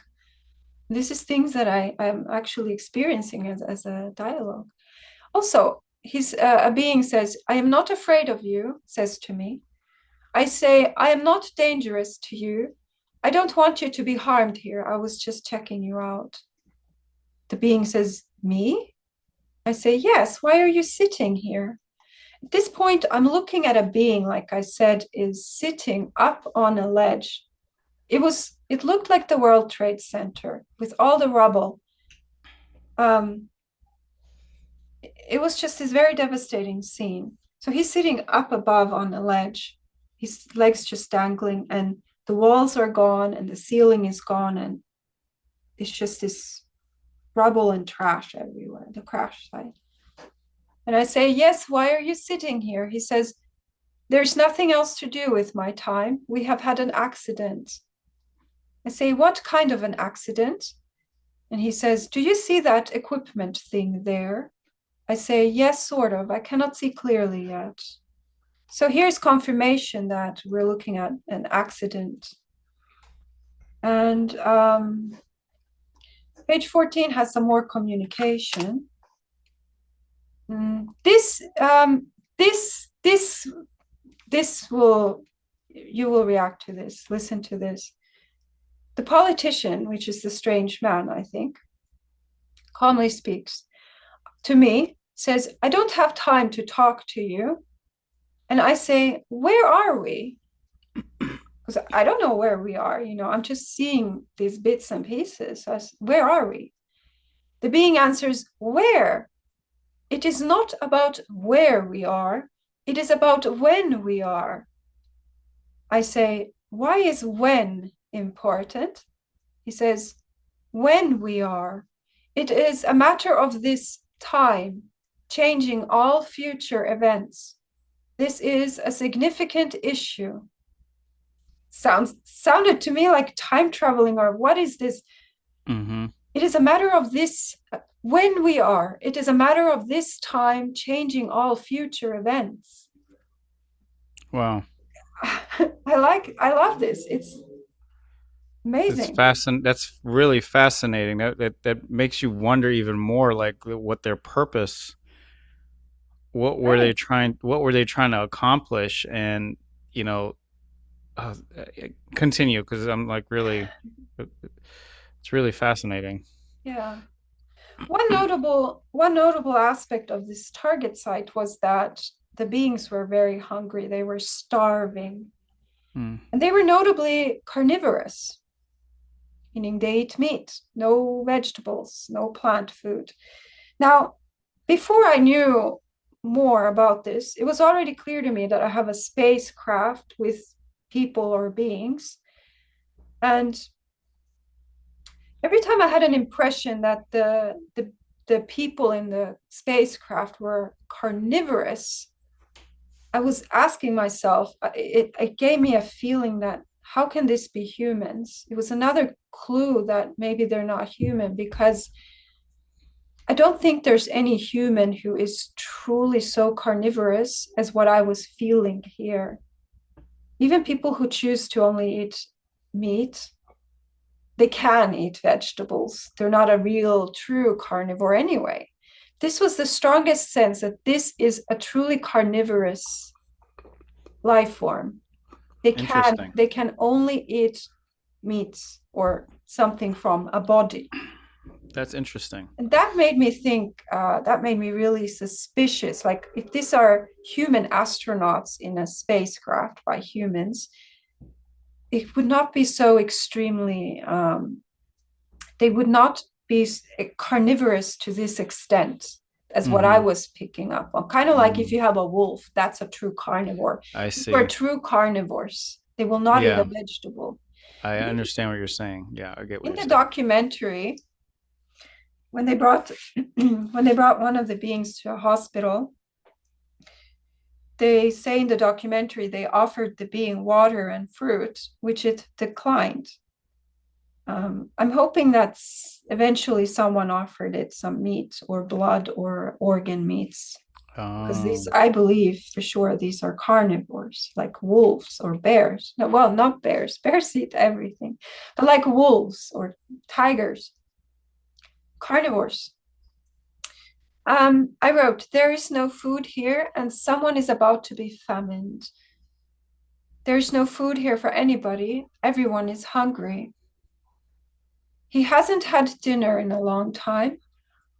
This is things that I'm actually experiencing as a dialogue. Also, a being says, I am not afraid of you, says to me. I say, I am not dangerous to you. I don't want you to be harmed here. I was just checking you out. The being says, me? I say, yes. Why are you sitting here? At this point, I'm looking at a being, like I said, is sitting up on a ledge. It looked like the World Trade Center with all the rubble. Um, it was just this very devastating scene. So he's sitting up above on a ledge, his legs just dangling, and the walls are gone, and the ceiling is gone, and it's just this rubble and trash everywhere, the crash site. And I say, yes, why are you sitting here? He says, there's nothing else to do with my time. We have had an accident. I say, what kind of an accident? And he says, do you see that equipment thing there? I say, yes, sort of. I cannot see clearly yet. So here's confirmation that we're looking at an accident. And page 14 has some more communication. This will, you will react to this. Listen to this. The politician, which is the strange man, I think, calmly speaks to me, says, I don't have time to talk to you. And I say, where are we? Because I don't know where we are. I'm just seeing these bits and pieces. Where are we? The being answers, where? It is not about where we are. It is about when we are. I say, why is when important? He says, when we are. It is a matter of this time, changing all future events. This is a significant issue. Sounded to me like time traveling, or what is this? Mm-hmm. It is a matter of this, when we are. It is a matter of this time, changing all future events. Wow. I love this. It's amazing. That's really fascinating. That makes you wonder even more, like what their purpose. Right. What were they trying to accomplish? And you know, uh, continue because I'm like really, it's really fascinating. Yeah. One notable aspect of this target site was that the beings were very hungry. They were starving. Mm. And they were notably carnivorous, meaning they eat meat, no vegetables, no plant food. Now, before I knew more about this, it was already clear to me that I have a spacecraft with people or beings. And every time I had an impression that the people in the spacecraft were carnivorous, I was asking myself, it gave me a feeling that how can this be humans? It was another clue that maybe they're not human, because I don't think there's any human who is truly so carnivorous as what I was feeling here. Even people who choose to only eat meat, they can eat vegetables. They're not a real, true carnivore anyway. This was the strongest sense that this is a truly carnivorous life form. They can Interesting. they can only eat meats or something from a body. That's interesting. And that made me think, that made me really suspicious. Like, if these are human astronauts in a spacecraft by humans, it would not be so extremely, they would not be carnivorous to this extent as what I Mm-hmm. was picking up on. Kind of like if Mm. you have a wolf, that's a true carnivore. I These were see. true carnivores. They will not eat a Yeah, vegetable. I understand what you're saying. Yeah, I get what In you're the saying. documentary, when they brought when they brought one of the beings to a hospital, they say in the documentary they offered the being water and fruit, which it declined. I'm hoping that eventually someone offered it some meat or blood or organ meats, because these, Oh, I believe for sure, these are carnivores, like wolves or bears. No, well, not bears. Bears eat everything, but like wolves or tigers, carnivores. I wrote, there is no food here, and someone is about to be famined. There's no food here for anybody. Everyone is hungry. He hasn't had dinner in a long time.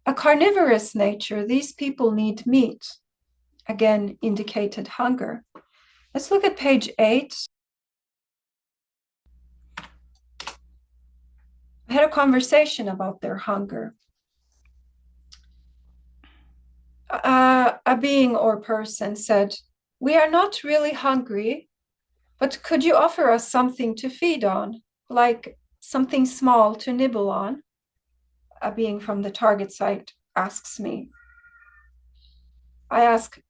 A carnivorous nature, these people need meat. Again, indicated hunger. Let's look at page 8. I had a conversation about their hunger. A being or person said, "We are not really hungry, but could you offer us something to feed on, like something small to nibble on?" A being from the target site asks me. I ask,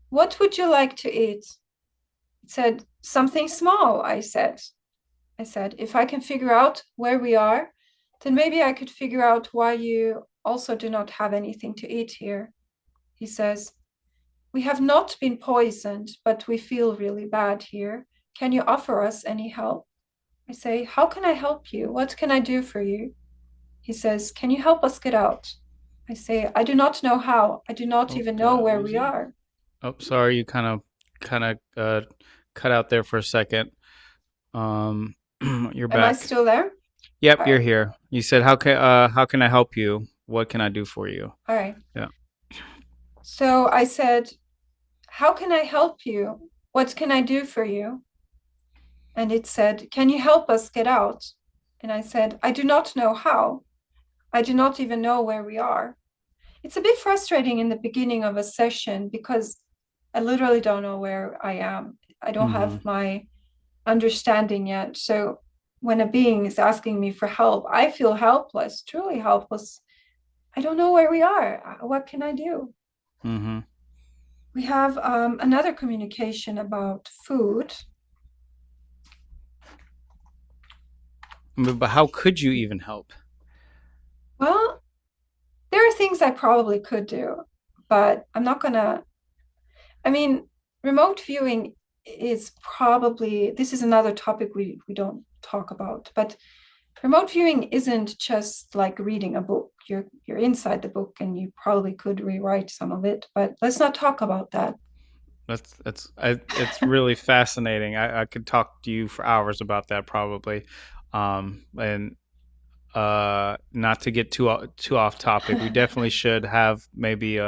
"What would you like to eat?" It said, "Something small," I said. "If I can figure out where we are, then maybe I could figure out why you also do not have anything to eat here." He says, "We have not been poisoned, but we feel really bad here. Can you offer us any help?" I say, "How can I help you? What can I do for you?" He says, "Can you help us get out?" I say, "I do not know how. I do not Oh, even did know I where lose we you? are." Oh, sorry, you kind of cut out there for a second. Um, you're Am I back. still there? Yep, All you're right. here. You said how can I help you? What can I do for you? All right. Yeah. So I said, "How can I help you? What can I do for you?" And it said, "Can you help us get out?" And I said, "I do not know how. I do not even know where we are." It's a bit frustrating in the beginning of a session because I literally don't know where I am. I don't Mm-hmm. have my understanding yet. So when a being is asking me for help, I feel helpless, truly helpless. I don't know where we are. What can I do? Mm-hmm. We have another communication about food. But how could you even help? Well, there are things I probably could do, but I'm not going to. I mean, remote viewing is probably, this is another topic we don't talk about, but remote viewing isn't just like reading a book. You're inside the book and you probably could rewrite some of it, but let's not talk about that. It's really fascinating. I could talk to you for hours about that probably. And not to get too off topic, we definitely should have maybe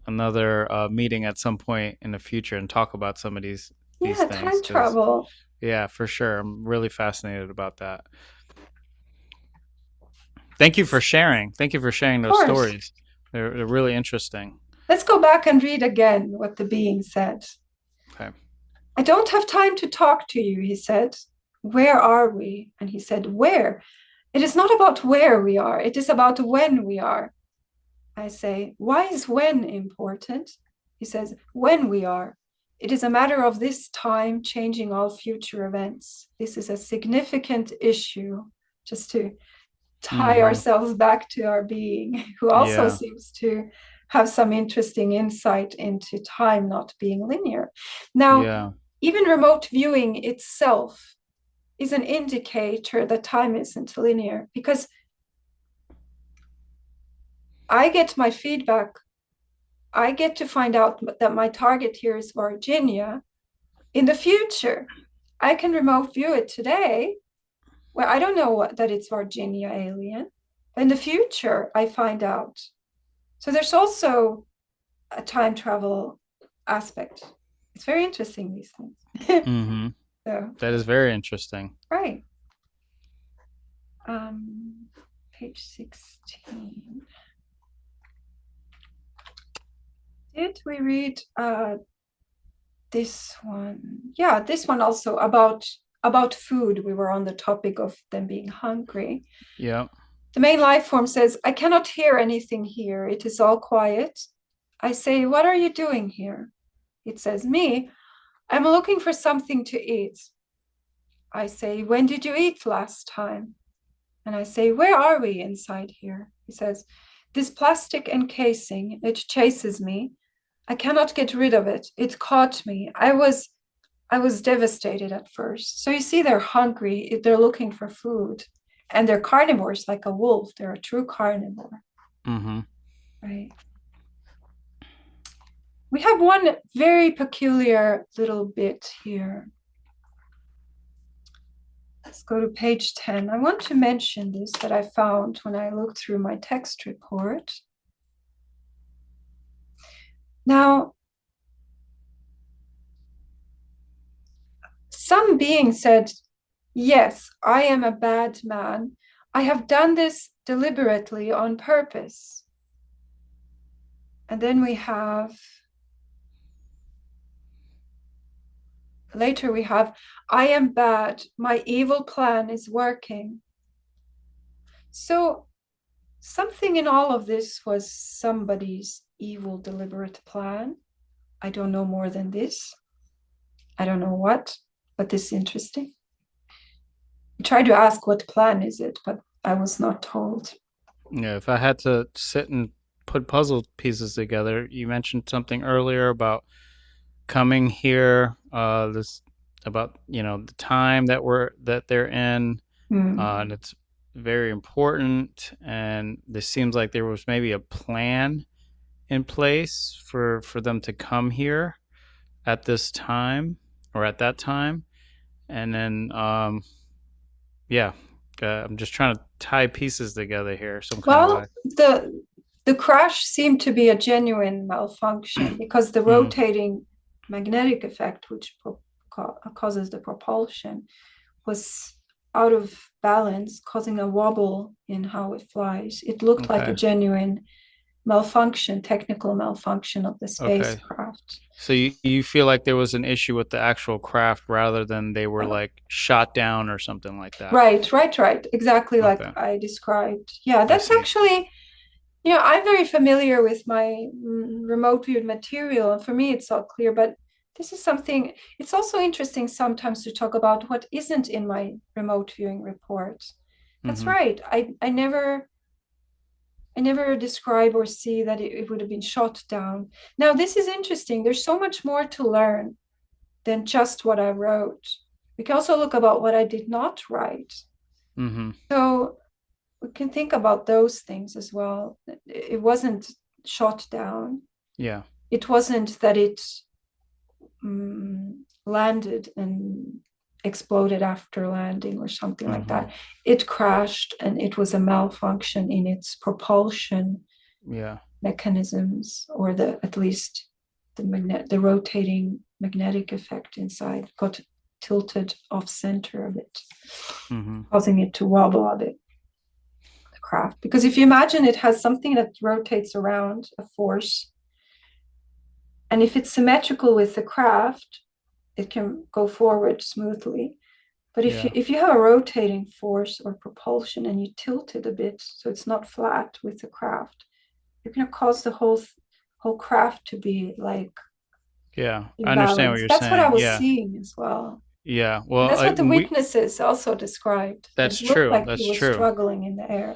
another meeting at some point in the future and talk about some of these Yeah, things time because travel. yeah, for sure, I'm really fascinated about that. Thank you for sharing. Thank you for sharing Of those course. stories. They're really interesting. Let's go back and read again what the being said. Okay. "I don't have time to talk to you," he said. "Where are we?" And he said, "Where? It is not about where we are, it is about when we are." I say, "Why is when important?" He says, "When we are. It is a matter of this time changing all future events. This is a significant issue." Just to tie Mm-hmm. ourselves back to our being, who also Yeah. seems to have some interesting insight into time not being linear. Now, Yeah. even remote viewing itself is an indicator that time isn't linear because I get my feedback. I get to find out that my target here is Varginha. In the future, I can remote view it today, where I don't know that it's Varginha alien. In the future, I find out. So there's also a time travel aspect. It's very interesting, these things. Mm-hmm. So, That is very interesting. right. Um, page 16. Did we read this one? Yeah, this one also about food. We were on the topic of them being hungry. Yeah. The main life form says, "I cannot hear anything here. It is all quiet." I say, "What are you doing here?" It says, "Me, I'm looking for something to eat." I say, "When did you eat last time?" And I say, "Where are we inside here?" He says, "This plastic encasing, it chases me. I cannot get rid of it. It caught me. I was devastated at first." So you see, they're hungry, they're looking for food. And they're carnivores like a wolf. They're a true carnivore, Mm-hmm. right? We have one very peculiar little bit here. Let's go to page 10. I want to mention this that I found when I looked through my text report. Now, some being said, yes, I am a bad man. I have done this deliberately on purpose. And then we have, later we have, I am bad. My evil plan is working. So something in all of this was somebody's evil, deliberate plan. I don't know more than this. I don't know what, but this is interesting. I tried to ask what plan is it, but I was not told. Yeah, if I had to sit and put puzzle pieces together, you mentioned something earlier about coming here, this about, the time that they're in, Hmm. and it's very important. And this seems like there was maybe a plan in place for them to come here at this time or at that time. And then, yeah, I'm just trying to tie pieces together here some kind of way. Well, the crash seemed to be a genuine malfunction because the Mm, rotating magnetic effect, which causes the propulsion, was out of balance, causing a wobble in how it flies. It looked like a okay. genuine malfunction, technical malfunction of the Okay. spacecraft. So you feel like there was an issue with the actual craft rather than they were Uh, like shot down or something like that. right. Exactly like Okay. I described. Yeah, I that's see. actually, I'm very familiar with my remote viewed material, and for me, it's all clear. But this is something, it's also interesting sometimes to talk about what isn't in my remote viewing report. That's Mm-hmm. right. I never describe or see that it would have been shot down. Now, this is interesting. There's so much more to learn than just what I wrote. We can also look about what I did not write. Mm-hmm. So we can think about those things as well. It wasn't shot down. Yeah. It wasn't that it landed and exploded after landing or something like Mm-hmm. that. It crashed and it was a malfunction in its propulsion Yeah. mechanisms, or at least the rotating magnetic effect inside got tilted off center of it, Mm-hmm. causing it to wobble a bit, the craft. Because if you imagine it has something that rotates around a force, and if it's symmetrical with the craft, it can go forward smoothly. But if you Yeah. if you have a rotating force or propulsion and you tilt it a bit so it's not flat with the craft, you're going to cause the whole craft to be like Yeah. I understand what imbalance. you're That's what I saying. was Yeah. seeing as well. Yeah. And Well, that's I what the we witnesses also described, that that's it looked true. like he That's was true. struggling in the air.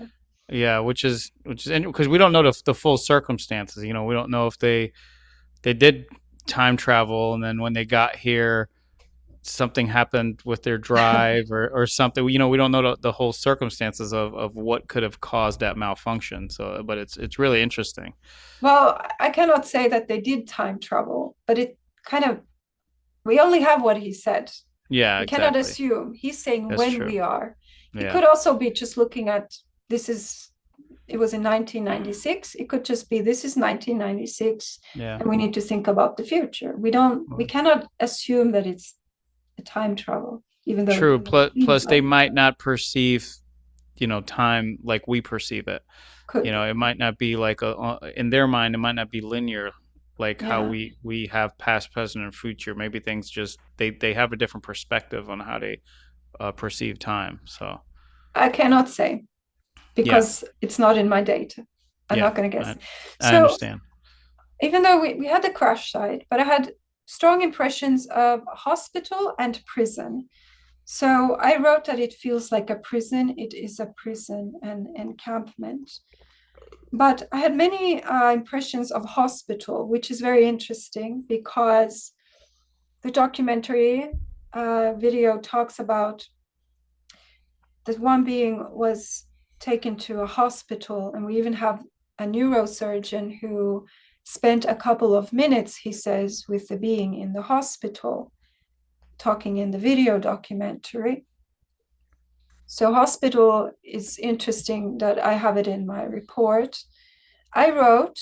Yeah, which is because we don't know the full circumstances. We don't know if they did time travel and then when they got here something happened with their drive or something. We don't know the whole circumstances of what could have caused that malfunction. So, but it's really interesting. Well, I cannot say that they did time travel, but it kind of, we only have what he said. Yeah, We cannot exactly. assume. He's saying That's when true. we are. He Yeah, could also be just looking at, this is, it was in 1996. It could just be, this is 1996 yeah. and we need to think about the future. We cannot assume that it's a time travel, even though it True. Plus, seems they like might not perceive time like we perceive it. could be. It might not be like in their mind. It might not be linear, like how Yeah. we have past, present, and future. Maybe things just they have a different perspective on how they perceive time. So I cannot say yeah, because it's not in my data. I'm yeah, not going to guess. I So understand. even though we had the crash site, but I had strong impressions of hospital and prison. So I wrote that it feels like a prison. It is a prison and encampment. But I had many impressions of hospital, which is very interesting because the documentary video talks about that one being was taken to a hospital, and we even have a neurosurgeon who spent a couple of minutes, he says, with the being in the hospital, talking in the video documentary. So hospital is interesting that I have it in my report. I wrote,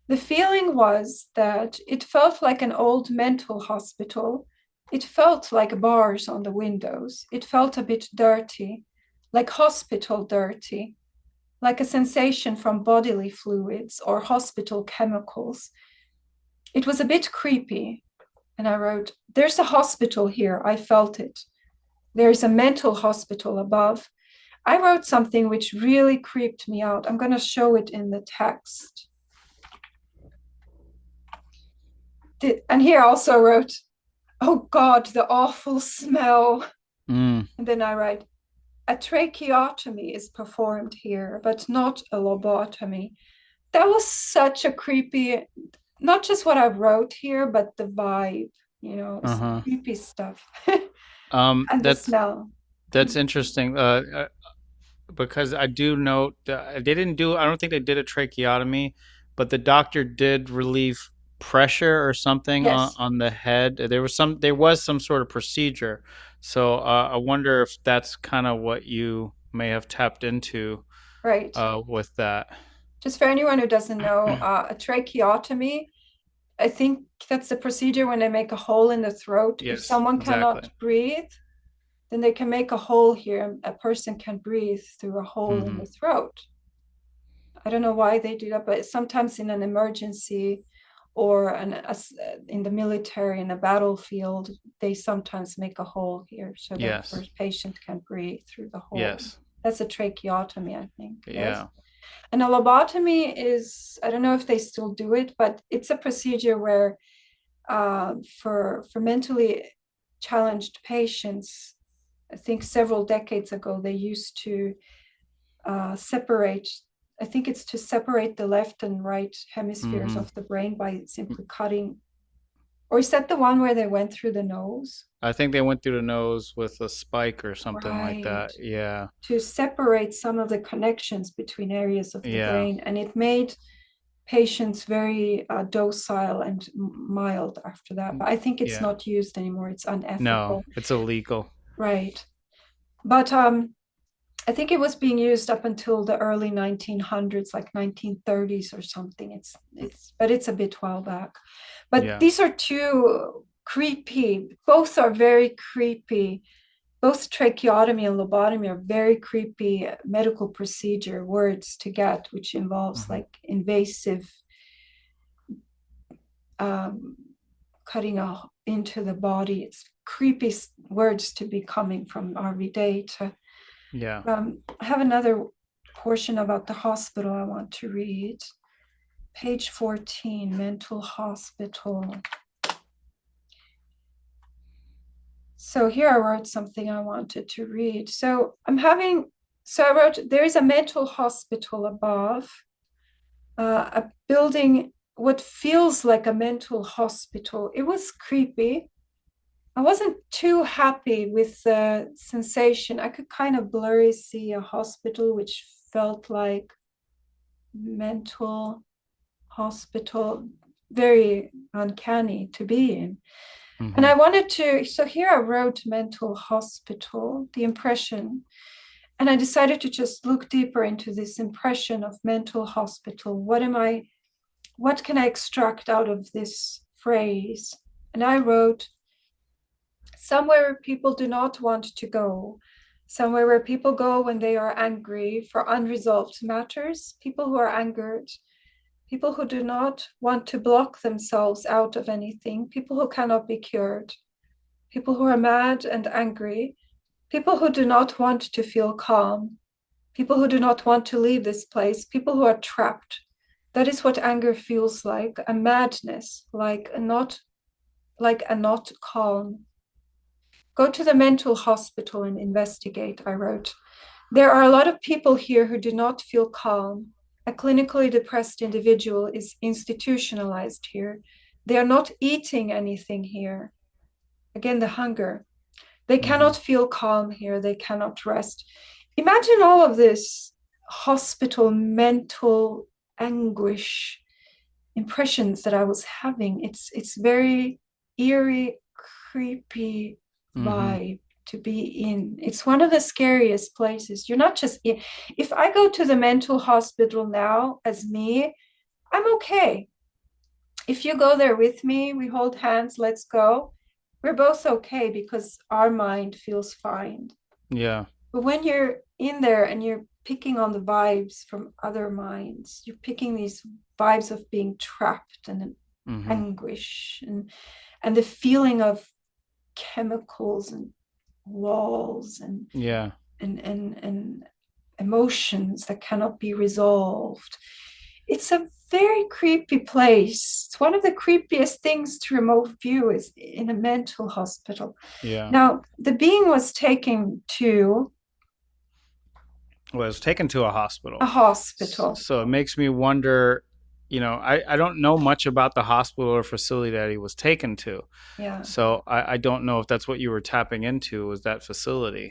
the feeling was that it felt like an old mental hospital. It felt like bars on the windows. It felt a bit dirty, like hospital dirty, like a sensation from bodily fluids or hospital chemicals. It was a bit creepy. And I wrote, there's a hospital here. I felt it. There's a mental hospital above. I wrote something which really creeped me out. I'm going to show it in the text. And here I also wrote, oh God, the awful smell. Mm. And then I write, a tracheotomy is performed here, but not a lobotomy. That was such a creepy, not just what I wrote here, but the vibe, Uh-huh. creepy stuff. And the That's smell. interesting. Because I do note that they didn't do. I don't think they did a tracheotomy, but the doctor did relieve pressure or something Yes, on the head. There was some sort of procedure. So I wonder if that's kind of what you may have tapped into right. with that. Just for anyone who doesn't know, a tracheotomy, I think that's the procedure when they make a hole in the throat. If Yes, someone cannot exactly. breathe, then they can make a hole here. A person can breathe through a hole in the Hmm. throat. I don't know why they do that, but sometimes in an emergency or in the military, in a battlefield, they sometimes make a hole here so that Yes. the patient can breathe through the hole. Yes. That's a tracheotomy, I think. Yes. Yeah. And a lobotomy is, I don't know if they still do it, but it's a procedure where for mentally challenged patients, I think several decades ago, they used to separate, I think it's to separate the left and right hemispheres Hmm. of the brain by simply cutting. Or is that the one where they went through the nose? I think they went through the nose with a spike or something like Right. that. Yeah. To separate some of the connections between areas of the Yeah. brain. And it made patients very docile and mild after that. But I think it's Yeah. not used anymore. It's No, unethical. it's illegal. Right. But I think it was being used up until the early 1900s, like 1930s or something. But it's a bit while back. But Yeah. these are two creepy, both are very creepy. Both tracheotomy and lobotomy are very creepy medical procedure words to get, which involves Hmm. like invasive um, cutting into the body. It's creepy words to be coming from RV data. Yeah. I have another portion about the hospital I want to read. Page 14, mental hospital. So here I wrote something I wanted to read. So I wrote, there is a mental hospital above, a building, what feels like a mental hospital. It was creepy. I wasn't too happy with the sensation. I could kind of blurry see a hospital, which felt like mental hospital, very uncanny to be in. And Hmm. I wanted to, so here I wrote mental hospital, the impression, and I decided to just look deeper into this impression of mental hospital. What can I extract out of this phrase? And I wrote, somewhere where people do not want to go, somewhere where people go when they are angry for unresolved matters, people who are angered, people who do not want to block themselves out of anything, people who cannot be cured, people who are mad and angry, people who do not want to feel calm, people who do not want to leave this place, people who are trapped. That is what anger feels like, a madness, like a not calm. Go to the mental hospital and investigate, I wrote. There are a lot of people here who do not feel calm. A clinically depressed individual is institutionalized here. They are not eating anything here. Again, the hunger. They Hmm. cannot feel calm here. They cannot rest. Imagine all of this hospital mental anguish. impressions that I was having. It's very eerie, creepy Mm-hmm. vibe to be in. It's one of the scariest places. You're not just in. If I go to the mental hospital now as me, I'm okay. If you go there with me, we hold hands, let's go. We're both okay because our mind feels fine. Yeah. But when you're in there and you're picking on the vibes from other minds, you're picking these vibes of being trapped and Mm-hmm. anguish and the feeling of chemicals and walls Yeah. and emotions that cannot be resolved. It's a very creepy place. It's one of the creepiest things to remote view is in a mental hospital. Yeah. Now, the being was taken to Was taken to a a hospital. hospital. So it makes me wonder, I don't know much about the hospital or facility that he was taken to. Yeah. So I don't know if that's what you were tapping into, was that facility.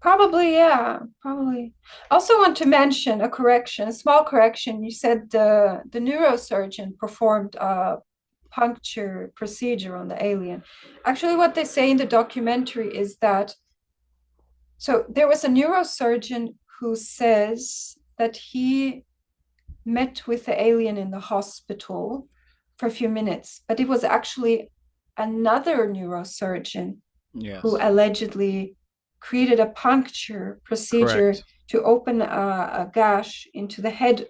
Probably, yeah, probably. Also want to mention a correction, a small correction. You said the neurosurgeon performed a puncture procedure on the alien. Actually, what they say in the documentary is that so there was a neurosurgeon who says that he met with the alien in the hospital for a few minutes, but it was actually another neurosurgeon who Yes. allegedly created a puncture procedure Correct. to open a gash into the head,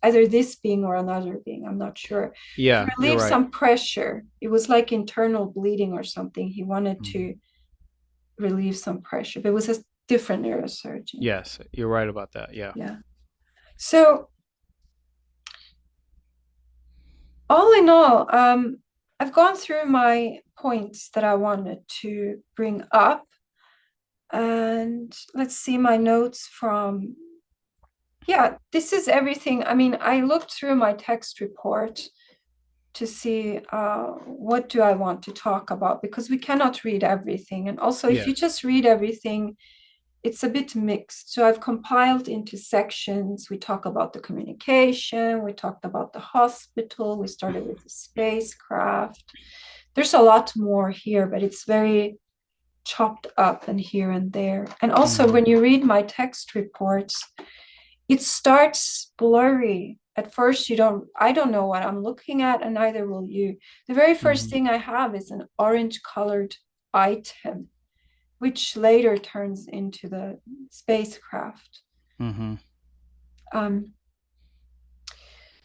either this being or another being, I'm not sure, to Yeah, you're relieve right. some pressure. It was like internal bleeding or something. He wanted Mhm. to relieve some pressure, but it was a different neurosurgeon. Yes, you're right about that. Yeah. Yeah. So, all in all, I've gone through my points that I wanted to bring up. And let's see my notes from, yeah, this is everything. I mean, I looked through my text report to see what do I want to talk about because we cannot read everything. And also, if you Yes. just read everything, it's a bit mixed. So I've compiled into sections. We talk about the communication, we talked about the hospital, we started with the spacecraft. There's a lot more here, but it's very chopped up and here and there. And also, Hmm. when you read my text reports, it starts blurry. At first, I don't know what I'm looking at, and neither will you. The very first Hmm. thing I have is an orange colored item, which later turns into the spacecraft. Hmm. Um,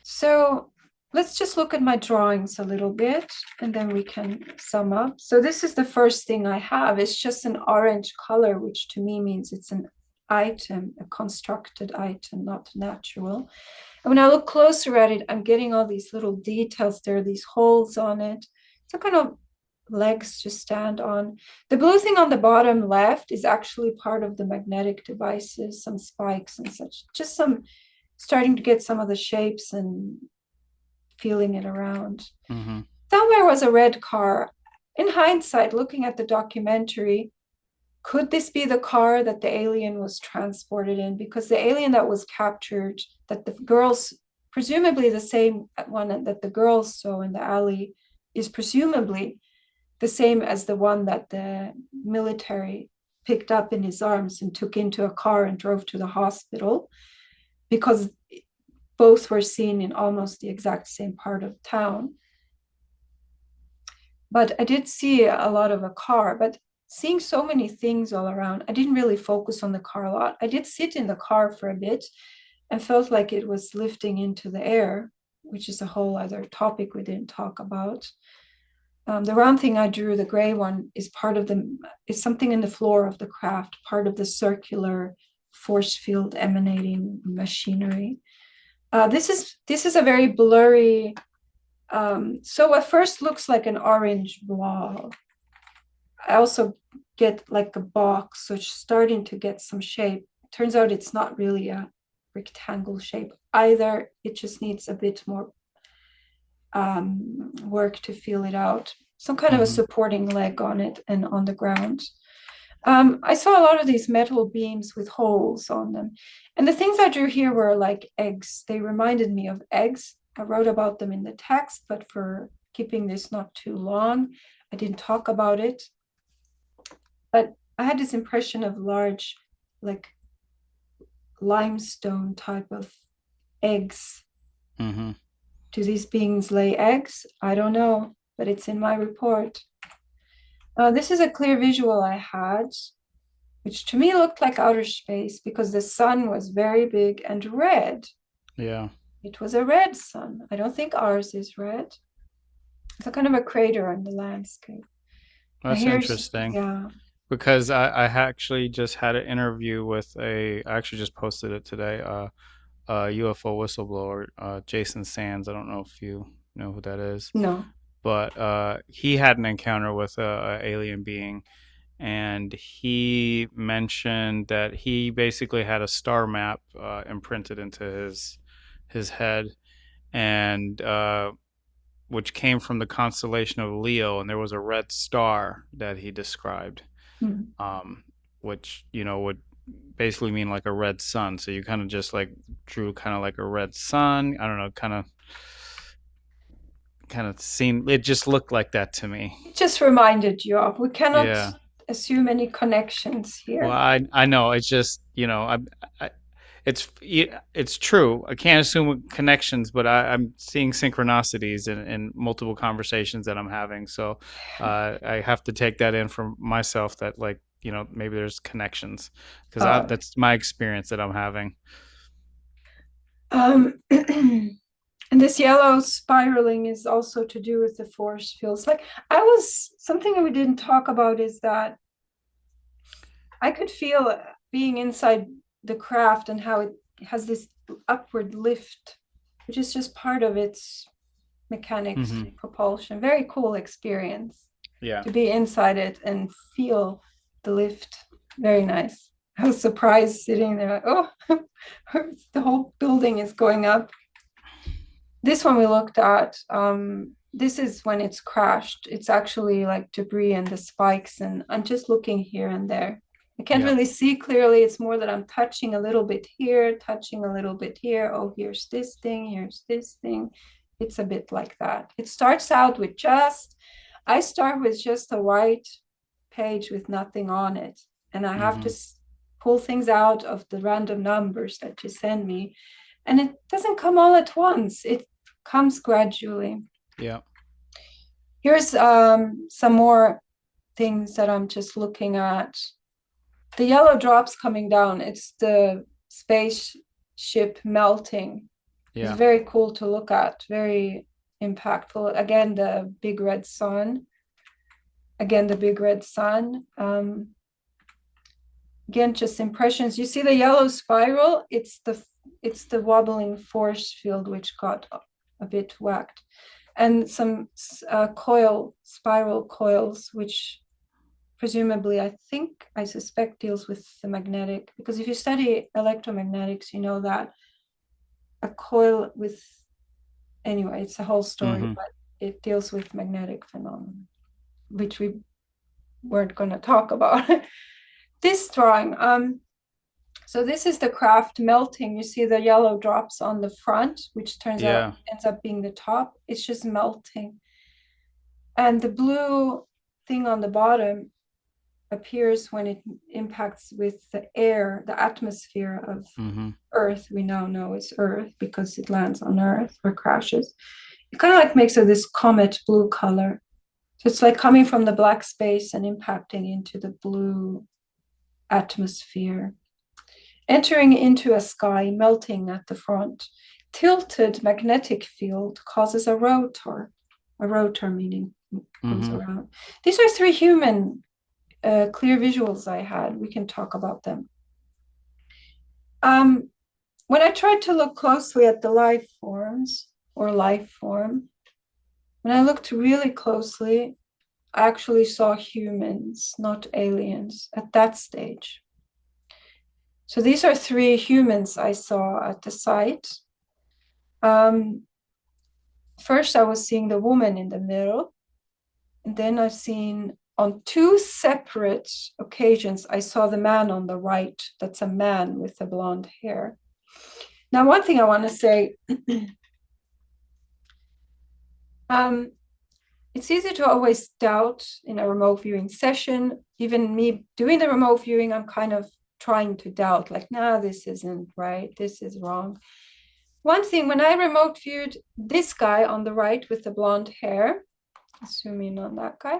so let's just look at my drawings a little bit and then we can sum up. So this is the first thing I have. It's just an orange color, which to me means it's an item, a constructed item, not natural. And when I look closer at it, I'm getting all these little details. There are these holes on it. Some kind of legs to stand on. The blue thing on the bottom left is actually part of the magnetic devices, some spikes and such. Just some starting to get some of the shapes and feeling it around. Hmm. Somewhere was a red car. In hindsight, looking at the documentary, could this be the car that the alien was transported in? Because the alien that was captured, that the girls, presumably the same one that the girls saw in the alley, is presumably the same as the one that the military picked up in his arms and took into a car and drove to the hospital, because both were seen in almost the exact same part of town. But I did see a lot of a car, but seeing so many things all around, I didn't really focus on the car a lot. I did sit in the car for a bit and felt like it was lifting into the air, which is a whole other topic we didn't talk about. The round thing I drew, the gray one, is something in the floor of the craft, part of the circular force field emanating machinery. This is a very blurry. So at first looks like an orange blob. I also get like a box, so it's starting to get some shape. Turns out it's not really a rectangle shape either. It just needs a bit more work to feel it out. Some kind of a Hmm. supporting leg on it and on the ground. I saw a lot of these metal beams with holes on them. And the things I drew here were like eggs. They reminded me of eggs. I wrote about them in the text, but for keeping this not too long, I didn't talk about it. But I had this impression of large, like limestone type of eggs. Mm-hmm. Do these beings lay eggs? I don't know, but it's in my report. This is a clear visual I had, which to me looked like outer space because the sun was very big and red. Yeah. It was a red sun. I don't think ours is red. It's a kind of a crater on the landscape. Now That's here's, interesting yeah, because I actually just had an interview with I actually just posted it today, UFO whistleblower, Jason Sands. I don't know if you know who that is, no. but he had an encounter with a alien being, and he mentioned that he basically had a star map imprinted into his head, and which came from the constellation of Leo, and there was a red star that he described, Hmm. um, which would basically mean like a red sun. So you kind of just like drew kind of like a red sun. I don't know, kind of seemed it just looked like that to me. It just reminded you of, we cannot Yeah. assume any connections Well, here. I know it's just I it's true. I can't assume connections, but I'm seeing synchronicities in multiple conversations that I'm having. So I have to take that in for myself that like maybe there's connections because Uh, that's my experience that I'm having. and this yellow spiraling is also to do with the force fields. Like something that we didn't talk about is that I could feel being inside the craft and how it has this upward lift, which is just part of its mechanics, Hmm. propulsion. Very cool experience Yeah. to be inside it and feel the lift. Very nice. I was surprised sitting there, like, oh, the whole building is going up. This one we looked at, this is when it's crashed. It's actually like debris and the spikes, and I'm just looking here and there. I can't Yeah. really see clearly. It's more that I'm touching a little bit here, touching a little bit here. Oh, here's this thing, here's this thing. It's a bit like that. It starts out with I start with just a white page with nothing on it. And I have to Hmm. pull things out of the random numbers that you send me. And it doesn't come all at once. It comes gradually. Yeah. Here's some more things that I'm just looking at. The yellow drops coming down, it's the spaceship melting. It's Yeah. very cool to look at, very impactful. Again, the big red sun. Again, the big red sun. Again, just impressions. You see the yellow spiral? It's the wobbling force field which got a bit whacked, and some spiral coils, which presumably I suspect deals with the magnetic. Because if you study electromagnetics, you know that a coil with anyway, it's a whole story, Hmm. but it deals with magnetic phenomena, which we weren't going to talk about. This drawing, so this is the craft melting. You see the yellow drops on the front, which Yeah. ends up being the top. It's just melting. And the blue thing on the bottom appears when it impacts with the air, the atmosphere of Hmm. Earth. We now know is Earth because it lands on Earth or crashes. It kind of like makes it this comet blue color. So it's like coming from the black space and impacting into the blue atmosphere, entering into a sky, melting at the front. Tilted magnetic field causes a rotor meaning goes Hmm. around. These are three human clear visuals I had. We can talk about them. When I tried to look closely at the life forms or life form, when I looked really closely, I actually saw humans, not aliens, at that stage. So these are three humans I saw at the site. Um, First, I was seeing the woman in the middle, and then I've seen on two separate occasions, I saw the man on the right. That's a man with the blonde hair. Now, one thing I want to say Um, it's easy to always doubt in a remote viewing session. Even me doing the remote viewing, I'm kind of trying to doubt, like, no, this isn't right. This is wrong. One thing, when I remote viewed this guy on the right with the blonde hair, zoom in on that guy.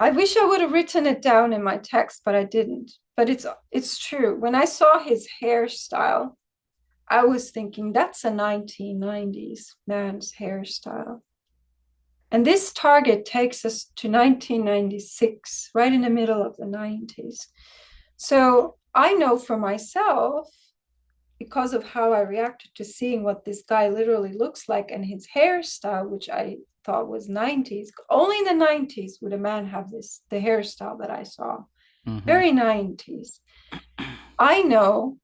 I wish I would have written it down in my text, but I didn't. But it's true. When I saw his hairstyle, I was thinking that's a 1990s man's hairstyle. And this target takes us to 1996, right in the middle of the 90s. So I know for myself, because of how I reacted to seeing what this guy literally looks like and his hairstyle, which I thought was 90s, only in the 90s would a man have the hairstyle that I saw. Mm-hmm. Very 90s. I know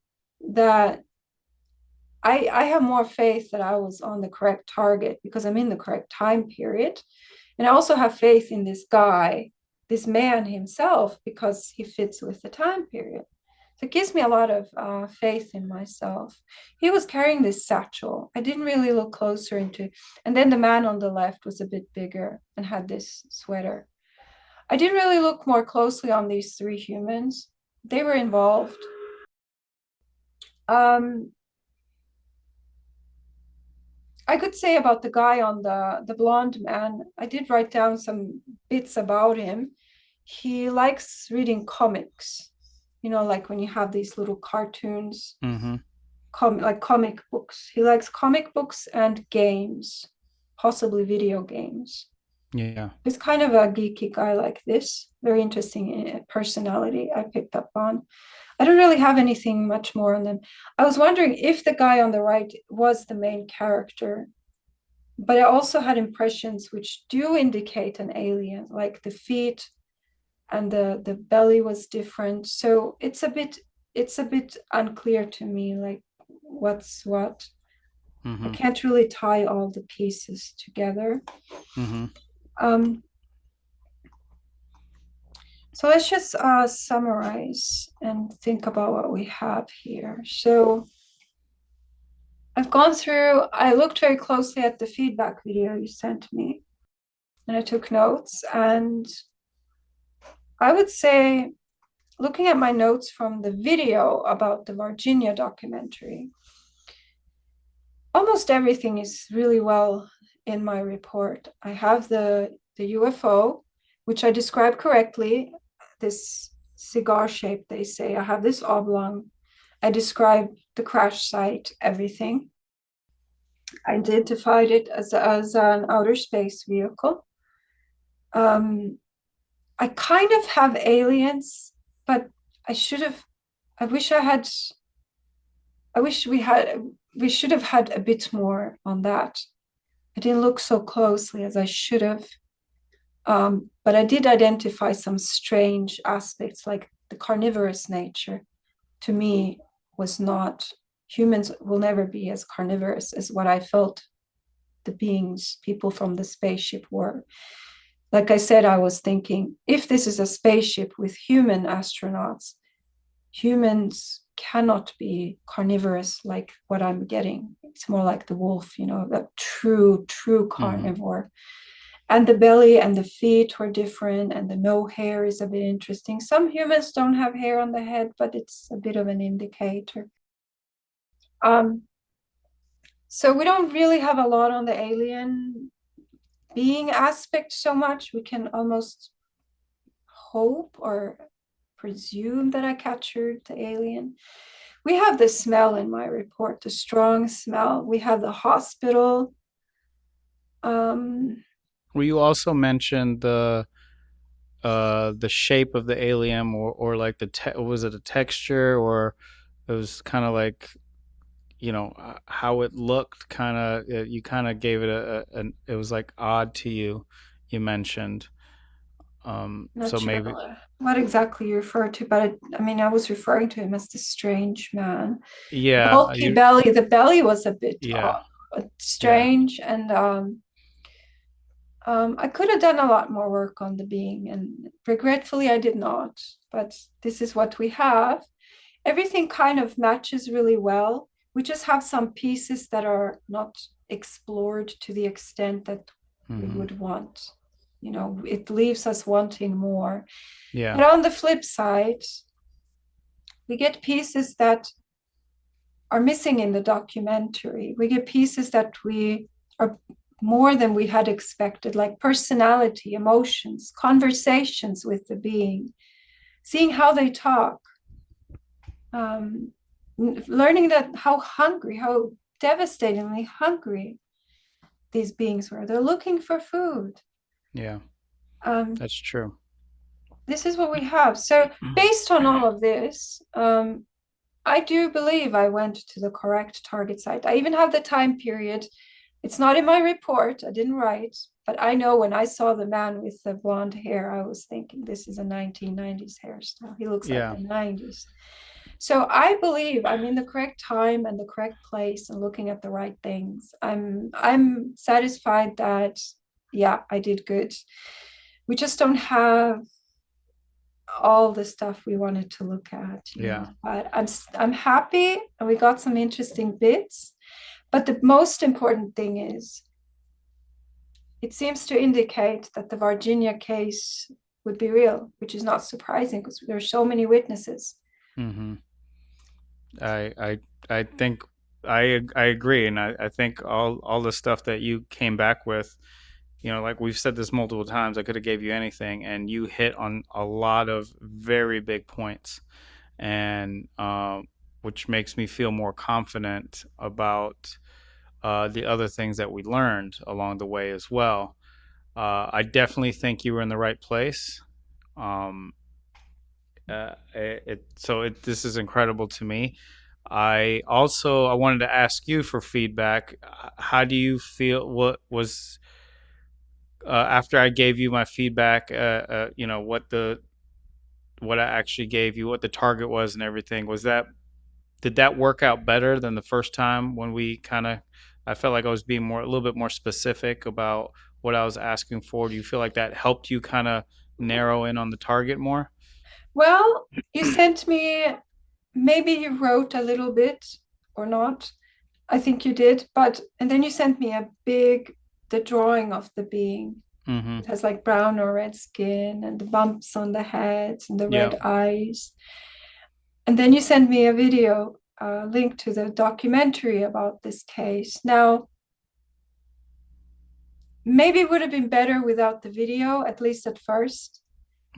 that I have more faith that I was on the correct target because I'm in the correct time period. And I also have faith in this guy, this man himself, because he fits with the time period. So it gives me a lot of faith in myself. He was carrying this satchel. I didn't really look closer into it. And then the man on the left was a bit bigger and had this sweater. I didn't really look more closely on these three humans. They were involved. Um, I could say about the guy on the blonde man, I did write down some bits about him. He likes reading comics, like when you have these little cartoons, Mm-hmm. like comic books. He likes comic books and games, possibly video games. Yeah. He's kind of a geeky guy like this. Very interesting personality I picked up on. I don't really have anything much more on them. I was wondering if the guy on the right was the main character, but I also had impressions which do indicate an alien, like the feet and the belly was different. So it's a bit unclear to me, like what's what. I Mm-hmm. can't really tie all the pieces together. Mm-hmm. Um, so let's just summarize and think about what we have here. So I've gone through, I looked very closely at the feedback video you sent me, and I took notes. And I would say, looking at my notes from the video about the Varginha documentary, almost everything is really well in my report. I have the UFO, which I described correctly, this cigar shape, they say. I have this oblong. I described the crash site, everything. I identified it as an outer space vehicle. Um, I kind of have aliens, but I should have, I wish I had, I wish we should have had a bit more on that. I didn't look so closely as I should have. But I did identify some strange aspects, like the carnivorous nature. To me, was not, humans will never be as carnivorous as what I felt the beings, people from the spaceship were. Like I said, I was thinking, if this is a spaceship with human astronauts, humans cannot be carnivorous like what I'm getting. It's more like the wolf, that true Mm-hmm. carnivore. And the belly and the feet were different, and the no hair is a bit interesting. Some humans don't have hair on the head, but it's a bit of an indicator. Um, so we don't really have a lot on the alien being aspect so much. We can almost hope or presume that I captured the alien. We have the smell in my report, the strong smell. We have the hospital. Um, Were you also mentioned the shape of the alien, or like was it a texture, or it was kind of like, how it looked, kind of, you kind of gave it it was like odd to you, you mentioned. not So sure maybe. what exactly you refer to, but I mean, I was referring to him as the strange man. Yeah, Bulky belly. The belly was a bit yeah, yeah. strange, and I could have done a lot more work on the being, and regretfully, I did not. But this is what we have. Everything kind of matches really well. we just have some pieces that are not explored to the extent that we Mm-hmm. would want. It leaves us wanting more. Yeah. But on the flip side, we get pieces that are missing in the documentary. We get pieces that we are more than we had expected, like personality, emotions, conversations with the being, seeing how they talk, um, learning that how devastatingly hungry these beings were. They're looking for food. Yeah. Um, That's true. this is what we have. So, based on all of this, I do believe I went to the correct target site. I even have the time period. It's not in my report. I didn't write, but I know when I saw the man with the blonde hair, I was thinking this is a 1990s hairstyle. He looks like Yeah. the 90s. So I believe I'm in the correct time and the correct place and looking at the right things. I'm satisfied that yeah, I did good. We just don't have all the stuff we wanted to look at. Yeah. But I'm happy and we got some interesting bits. But the most important thing is it seems to indicate that the Varginha case would be real, which is not surprising because there are so many witnesses. Mm-hmm. I think I agree, and I think all the stuff that you came back with, like we've said this multiple times, I could have gave you anything, and you hit on a lot of very big points, and which makes me feel more confident about the other things that we learned along the way as well. I definitely think you were in the right place. Um, this is incredible to me. I wanted to ask you for feedback. How do you feel? What was after I gave you my feedback? What I actually gave you, what the target was, and everything. Did that work out better than the first time when we kind of? I felt like I was being a little bit more specific about what I was asking for. Do you feel like that helped you kind of narrow in on the target more? Well, you sent me, maybe you wrote a little bit or not. I think you did, and then you sent me the drawing of the being. Mm-hmm. It has like brown or red skin and the bumps on the head and the Yeah. red eyes. And then you sent me a video, link to the documentary about this case. Now, maybe it would have been better without the video, at least at first,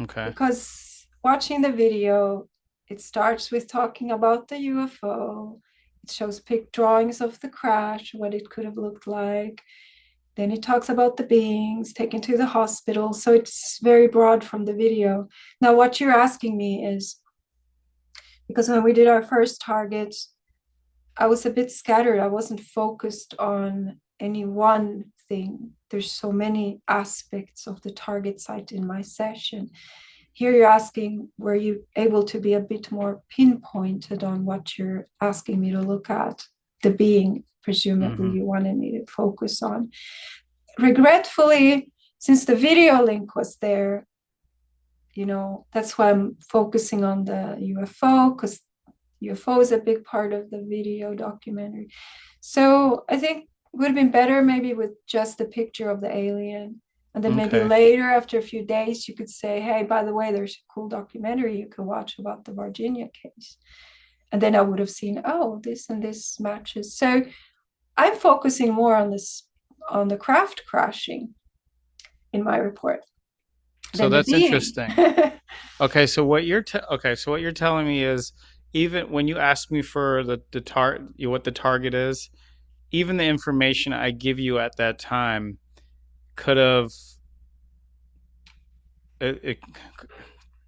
Okay. because watching the video, it starts with talking about the UFO. It shows drawings of the crash, what it could have looked like. Then it talks about the beings taken to the hospital. So it's very broad from the video. Now, what you're asking me is because when we did our first target, I was a bit scattered. I wasn't focused on any one thing. There's so many aspects of the target site in my session. Here you're asking, were you able to be a bit more pinpointed on what you're asking me to look at? The being, presumably, Mm-hmm. you wanted me to focus on. Regretfully, since the video link was there, that's why I'm focusing on the UFO, because UFO is a big part of the video documentary. So I think it would have been better maybe with just the picture of the alien. And then maybe Okay. later, after a few days, you could say, hey, by the way, there's a cool documentary you could watch about the Varginha case. And then I would have seen, oh, this and this matches. So I'm focusing more on on the craft crashing in my report So than the that's being. interesting. Okay, so what you're telling me is even when you ask me for what the target is, even the information I give you at that time could have it,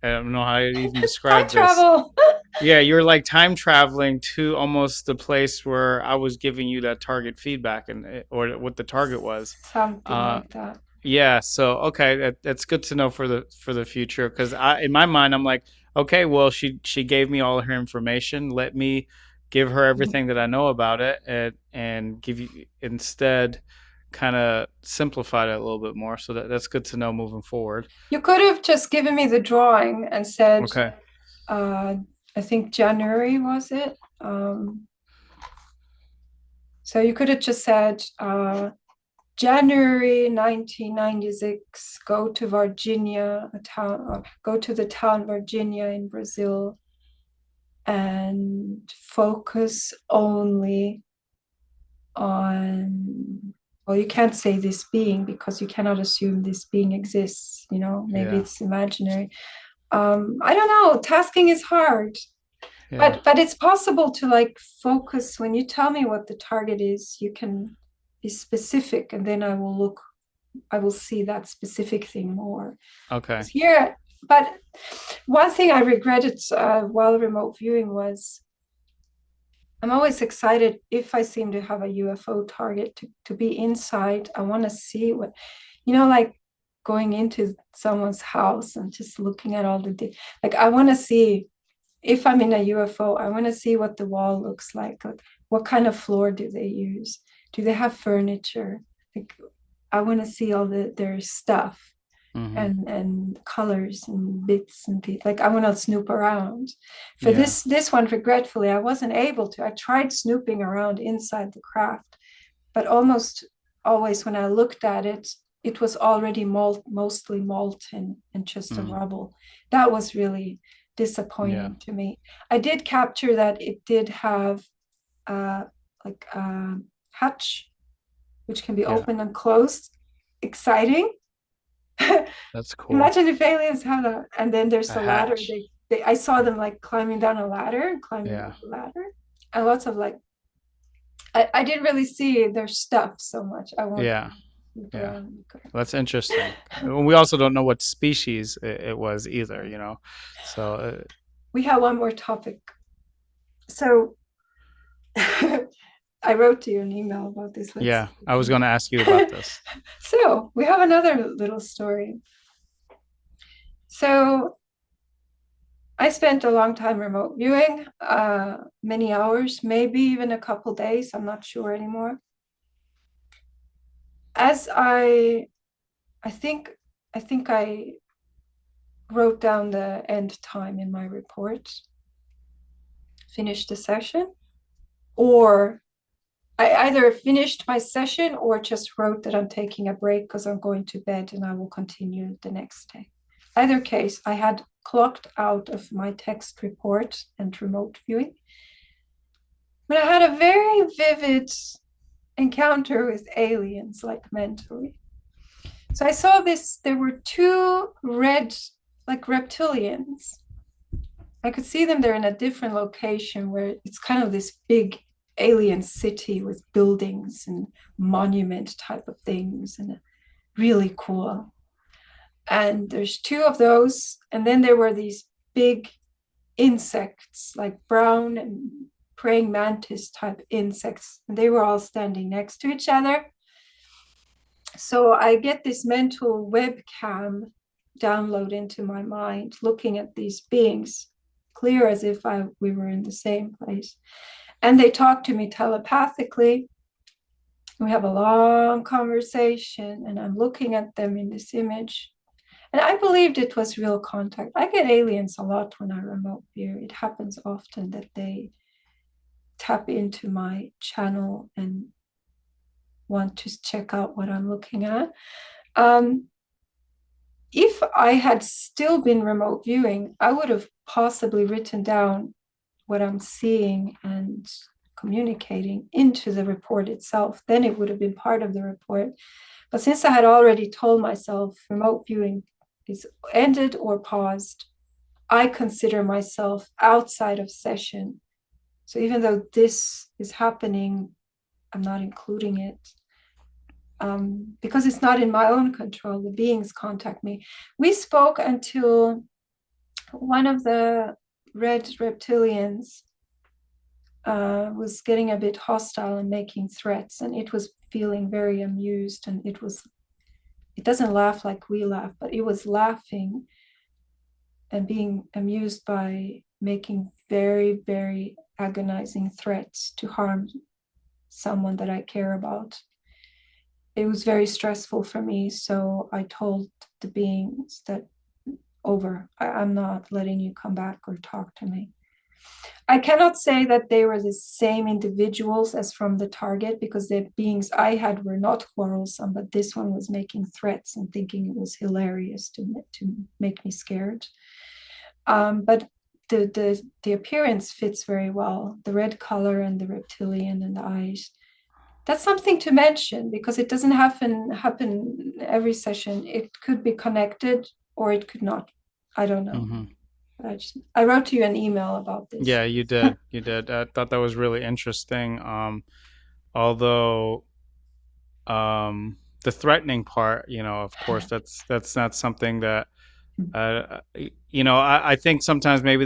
I don't know how to even Time describe this. travel. Yeah, you're like time traveling to almost the place where I was giving you that target feedback or what the target was. Something Uh, like that. Yeah, so okay, that's good to know for the future because in my mind I'm like, okay, well she gave me all her information. Let me give her everything that I know about it and give you instead kind of simplified it a little bit more. So that's good to know moving forward. You could have just given me the drawing and said, Okay. uh, I think January was it? So you could have just said, January 1996, go to Varginha, go to the town Varginha in Brazil and focus only on, well, you can't say this being because you cannot assume this being exists, maybe Yeah. it's imaginary. I don't know, tasking is hard, Yeah. but it's possible to like focus. When you tell me what the target is, you can be specific, and then I will see that specific thing more. Okay. Because here, but one thing I regretted while remote viewing was I'm always excited if I seem to have a UFO target to be inside. I want to see what, like going into someone's house and just looking at all like I want to see if I'm in a UFO, I want to see what the wall looks like what kind of floor do they use? Do they have furniture? Like I want to see all their stuff Mm-hmm. and colors and bits and pieces. Like I want to snoop around. For Yeah. this one, regretfully, I wasn't able to. I tried snooping around inside the craft, but almost always when I looked at it, it was already mostly molten and just a Mm. rubble. That was really Yeah. disappointing to me. I did capture that it did have uh, like a hatch, which can be Yeah. opened and closed. Exciting. That's cool. Imagine if aliens have that, and then there's A a ladder. hatch. I saw them like climbing down a ladder, climbing Yeah. up a ladder, and lots of like. I didn't really see their stuff so much. I won't Yeah. look Yeah. around. That's interesting. We also don't know what species it was either, you know. So, We have one more topic. So I wrote to you an email about this. Let's yeah, see if I was we going to ask you about this. so we have another little story. So I spent a long time remote viewing, many hours, maybe even a couple days. I'm not sure anymore. As I think I think I wrote down the end time in my report, finished the session, or I either finished my session or just wrote that I'm taking a break because I'm going to bed and I will continue the next day. Either case, I had clocked out of my text report and remote viewing. But I had a very vivid encounter with aliens, like mentally. So I saw this, there were two red, like reptilians. I could see them there in a different location where it's kind of this big alien city with buildings and monument type of things and really cool. And there's two of those. And then there were these big insects, like brown and praying mantis type insects. And they were all standing next to each other. So I get this mental webcam download into my mind, looking at these beings, clear as if we were in the same place. And they talk to me telepathically. We have a long conversation, and I'm looking at them in this image. And I believed it was real contact. I get aliens a lot when I remote view. It happens often that they tap into my channel and want to check out what I'm looking at. Um, if I had still been remote viewing, I would have possibly written down what I'm seeing and communicating into the report itself. Then it would have been part of the report. But since I had already told myself remote viewing is ended or paused, I consider myself outside of session. So even though this is happening, I'm not including it. Because it's not in my own control. The beings contact me. We spoke until one of the red reptilians was getting a bit hostile and making threats, and it was feeling very amused, and it doesn't laugh like we laugh, but it was laughing and being amused by making very, very agonizing threats to harm someone that I care about. It was very stressful for me, so I told the beings that I'm not letting you come back or talk to me. I cannot say that they were the same individuals as from the target because the beings I had were not quarrelsome, but this one was making threats and thinking it was hilarious to make me scared. But the appearance fits very well. The red color and the reptilian and the eyes. That's something to mention because it doesn't happen every session. It could be connected or it could not. I don't know. Hmm. I wrote to you an email about this. Yeah, you did. You did. I thought that was really interesting. Although the threatening part, of course, that's not something that I think sometimes maybe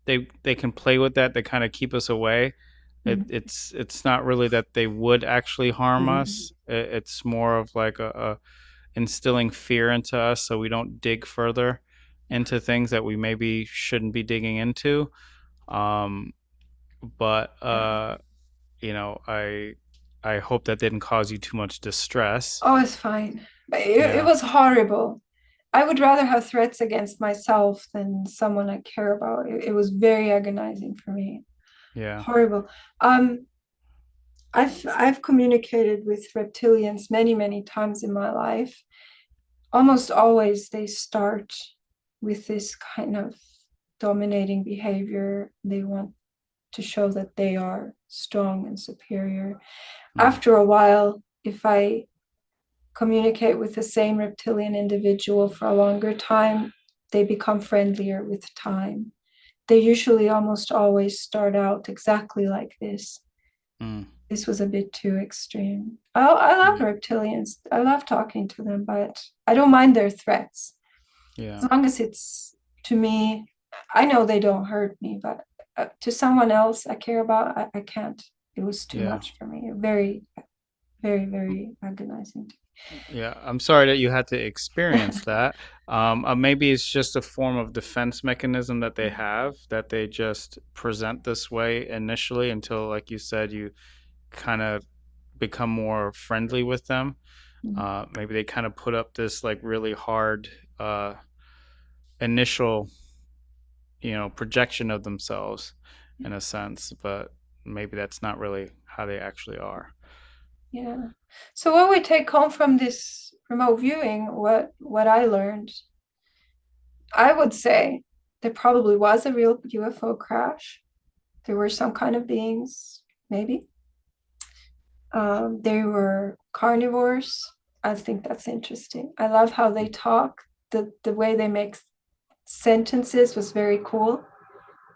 they can play with that. They kind of keep us away. It's not really that they would actually harm us. It's more of like a instilling fear into us so we don't dig further into things that we maybe shouldn't be digging into. Um, but I hope that didn't cause you too much distress. Oh, it's fine. It Yeah, was horrible. I would rather have threats against myself than someone I care about. It was very agonizing for me. yeah. Horrible. Um, I've communicated with reptilians many times in my life. Almost always they start with this kind of dominating behavior. They want to show that they are strong and superior. Mm, After a while, if I communicate with the same reptilian individual for a longer time, they become friendlier with time. They usually almost always start out exactly like this. mm, This was a bit too extreme. I love yeah, reptilians. I love talking to them, but I don't mind their threats. yeah, As long as it's to me, I know they don't hurt me, but to someone else I care about, I can't. It was too yeah. much for me. Very agonizing. Yeah, I'm sorry that you had to experience that. Maybe it's just a form of defense mechanism that they have, that they just present this way initially until, like you said, you kind of become more friendly with them. Maybe they kind of put up this like really hard initial, projection of themselves in a sense, but maybe that's not really how they actually are. Yeah. So what we take home from this remote viewing, what I learned, I would say there probably was a real UFO crash. There were some kind of beings, maybe. They were carnivores. I think that's interesting. I love how they talk. The way they make sentences was very cool.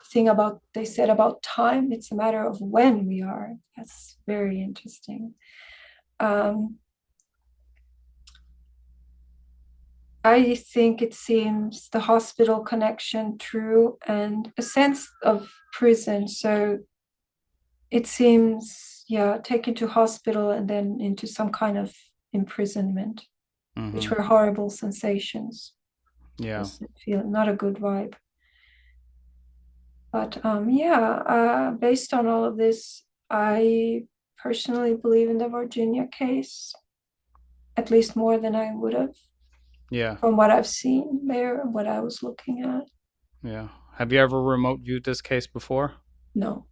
The thing about they said about time, it's a matter of when we are. That's very interesting. Um, I think it seems the hospital connection true and a sense of prison. So it seems, yeah, taken to hospital and then into some kind of imprisonment, which Mm-hmm. were horrible sensations. Yeah. Was feel not a good vibe. But yeah, based on all of this, I personally believe in the Virginia case, at least more than I would have Yeah. from what I've seen there, what I was looking at. Yeah. Have you ever remote viewed this case before? No,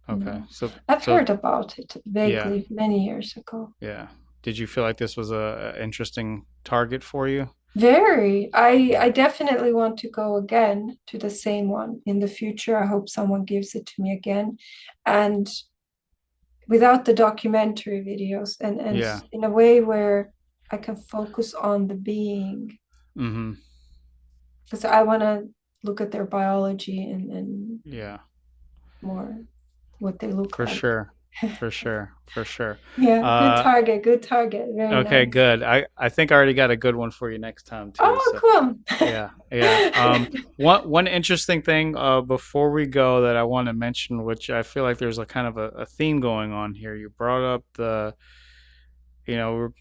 Okay. no. So I've so heard about it yeah, vaguely many years ago. yeah. Did you feel like this was a interesting target for you? Very. I Yeah. definitely want to go again to the same one in the future. I hope someone gives it to me again. And without the documentary videos and Yeah. in a way where I can focus on the being Mm-hmm. because I want to look at their biology and Yeah. more what they look For like. sure. For sure. For sure. Yeah, Uh good target, very okay, nice. good. I think I already got a good one for you next time too. Oh, So cool. yeah, yeah. One interesting thing before we go that I want to mention, which I feel like there's a kind of a theme going on here. You brought up you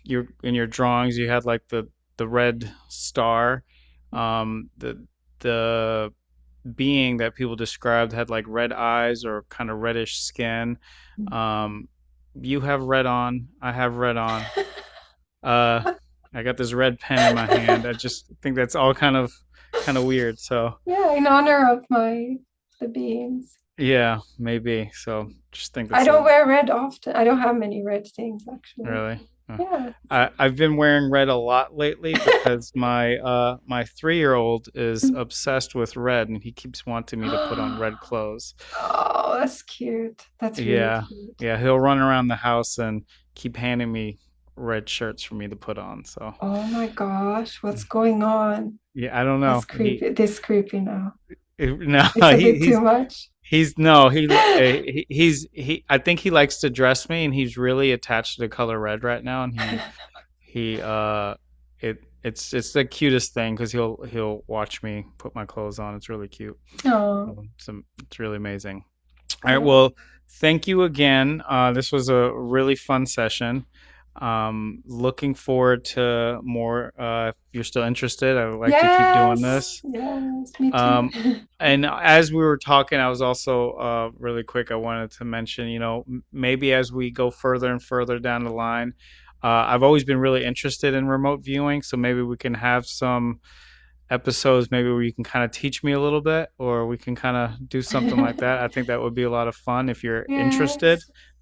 in your drawings you had like the red star, the being that people described had like red eyes or kind of reddish skin. Um, you have red on. I have red on. Uh, I got this red pen in my hand. I just think that's all kind of weird. So Yeah, in honor of my the beings. Yeah, maybe. So just think I it's don't a wear red often. I don't have many red things actually. really. Yeah. I've been wearing red a lot lately because my 3-year-old is Mm. obsessed with red and he keeps wanting me to put on red clothes. Oh, that's cute. That's really Yeah, cute. yeah, he'll run around the house and keep handing me red shirts for me to put on. So Oh my gosh, what's mm, going on? yeah, I don't That's know. creepy. This creepy now. No, It's a bit too he's much. he's no he I think he likes to dress me and he's really attached to the color red right now and he it's the cutest thing because he'll watch me put my clothes on. It's really cute. Oh, It's really amazing. All right. yeah. Well, thank you again. This was a really fun session. Looking forward to more. If you're still interested, I would like to keep doing Yes. this. Yes, me too. Um, and as we were talking, I was also really quick. I wanted to mention, maybe as we go further and further down the line, I've always been really interested in remote viewing. So maybe we can have some episodes maybe where you can kind of teach me a little bit or we can kind of do something like that. I think that would be a lot of fun if you're interested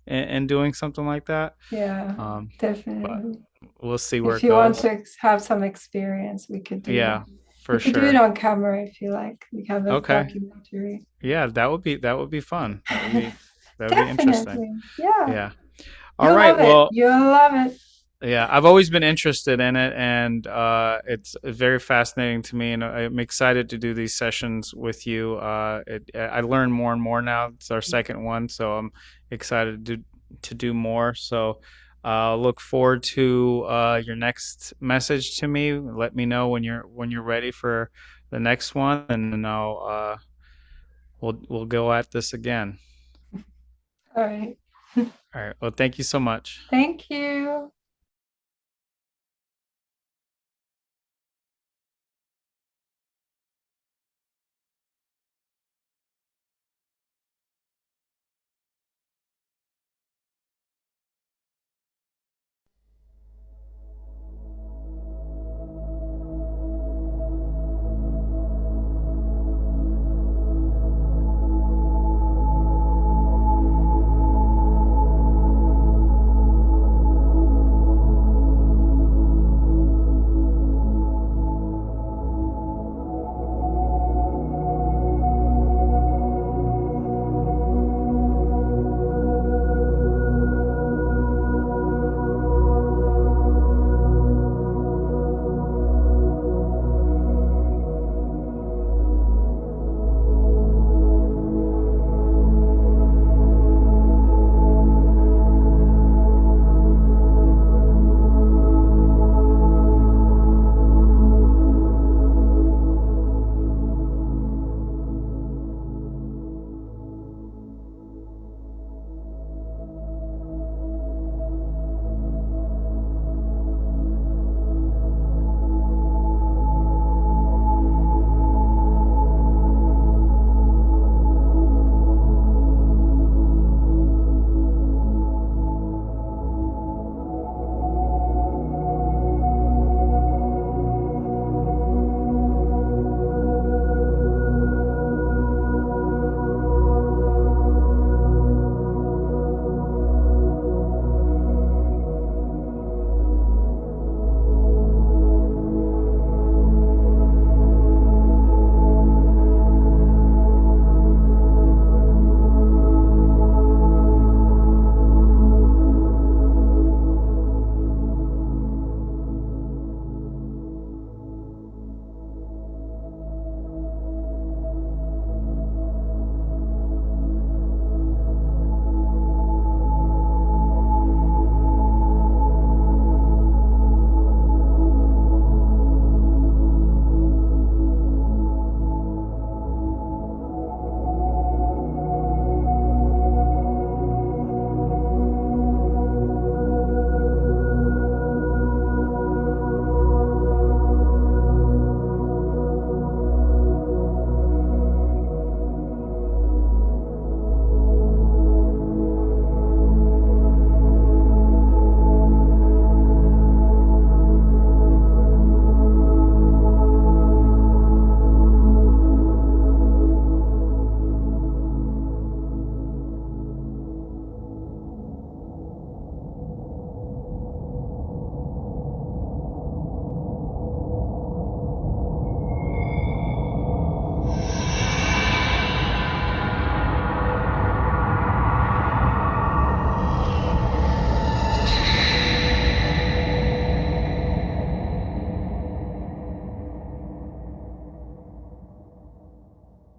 Yes. in doing something like that. Yeah, um, but definitely. we'll see where If it you want goes. to have some experience, Yeah, we for could do it sure. on camera if you like. We have a Okay. documentary. Yeah, that would be fun. That would be interesting. Definitely. Yeah. Yeah. All You'll right. love it. Well, You'll love it. yeah, I've always been interested in it, and it's very fascinating to me, and I'm excited to do these sessions with you. I learn more and more now. It's our second one, so I'm excited to do more. So look forward to your next message to me. Let me know when you're ready for the next one, and then we'll go at this again. All right. All right. Well, thank you so much. Thank you.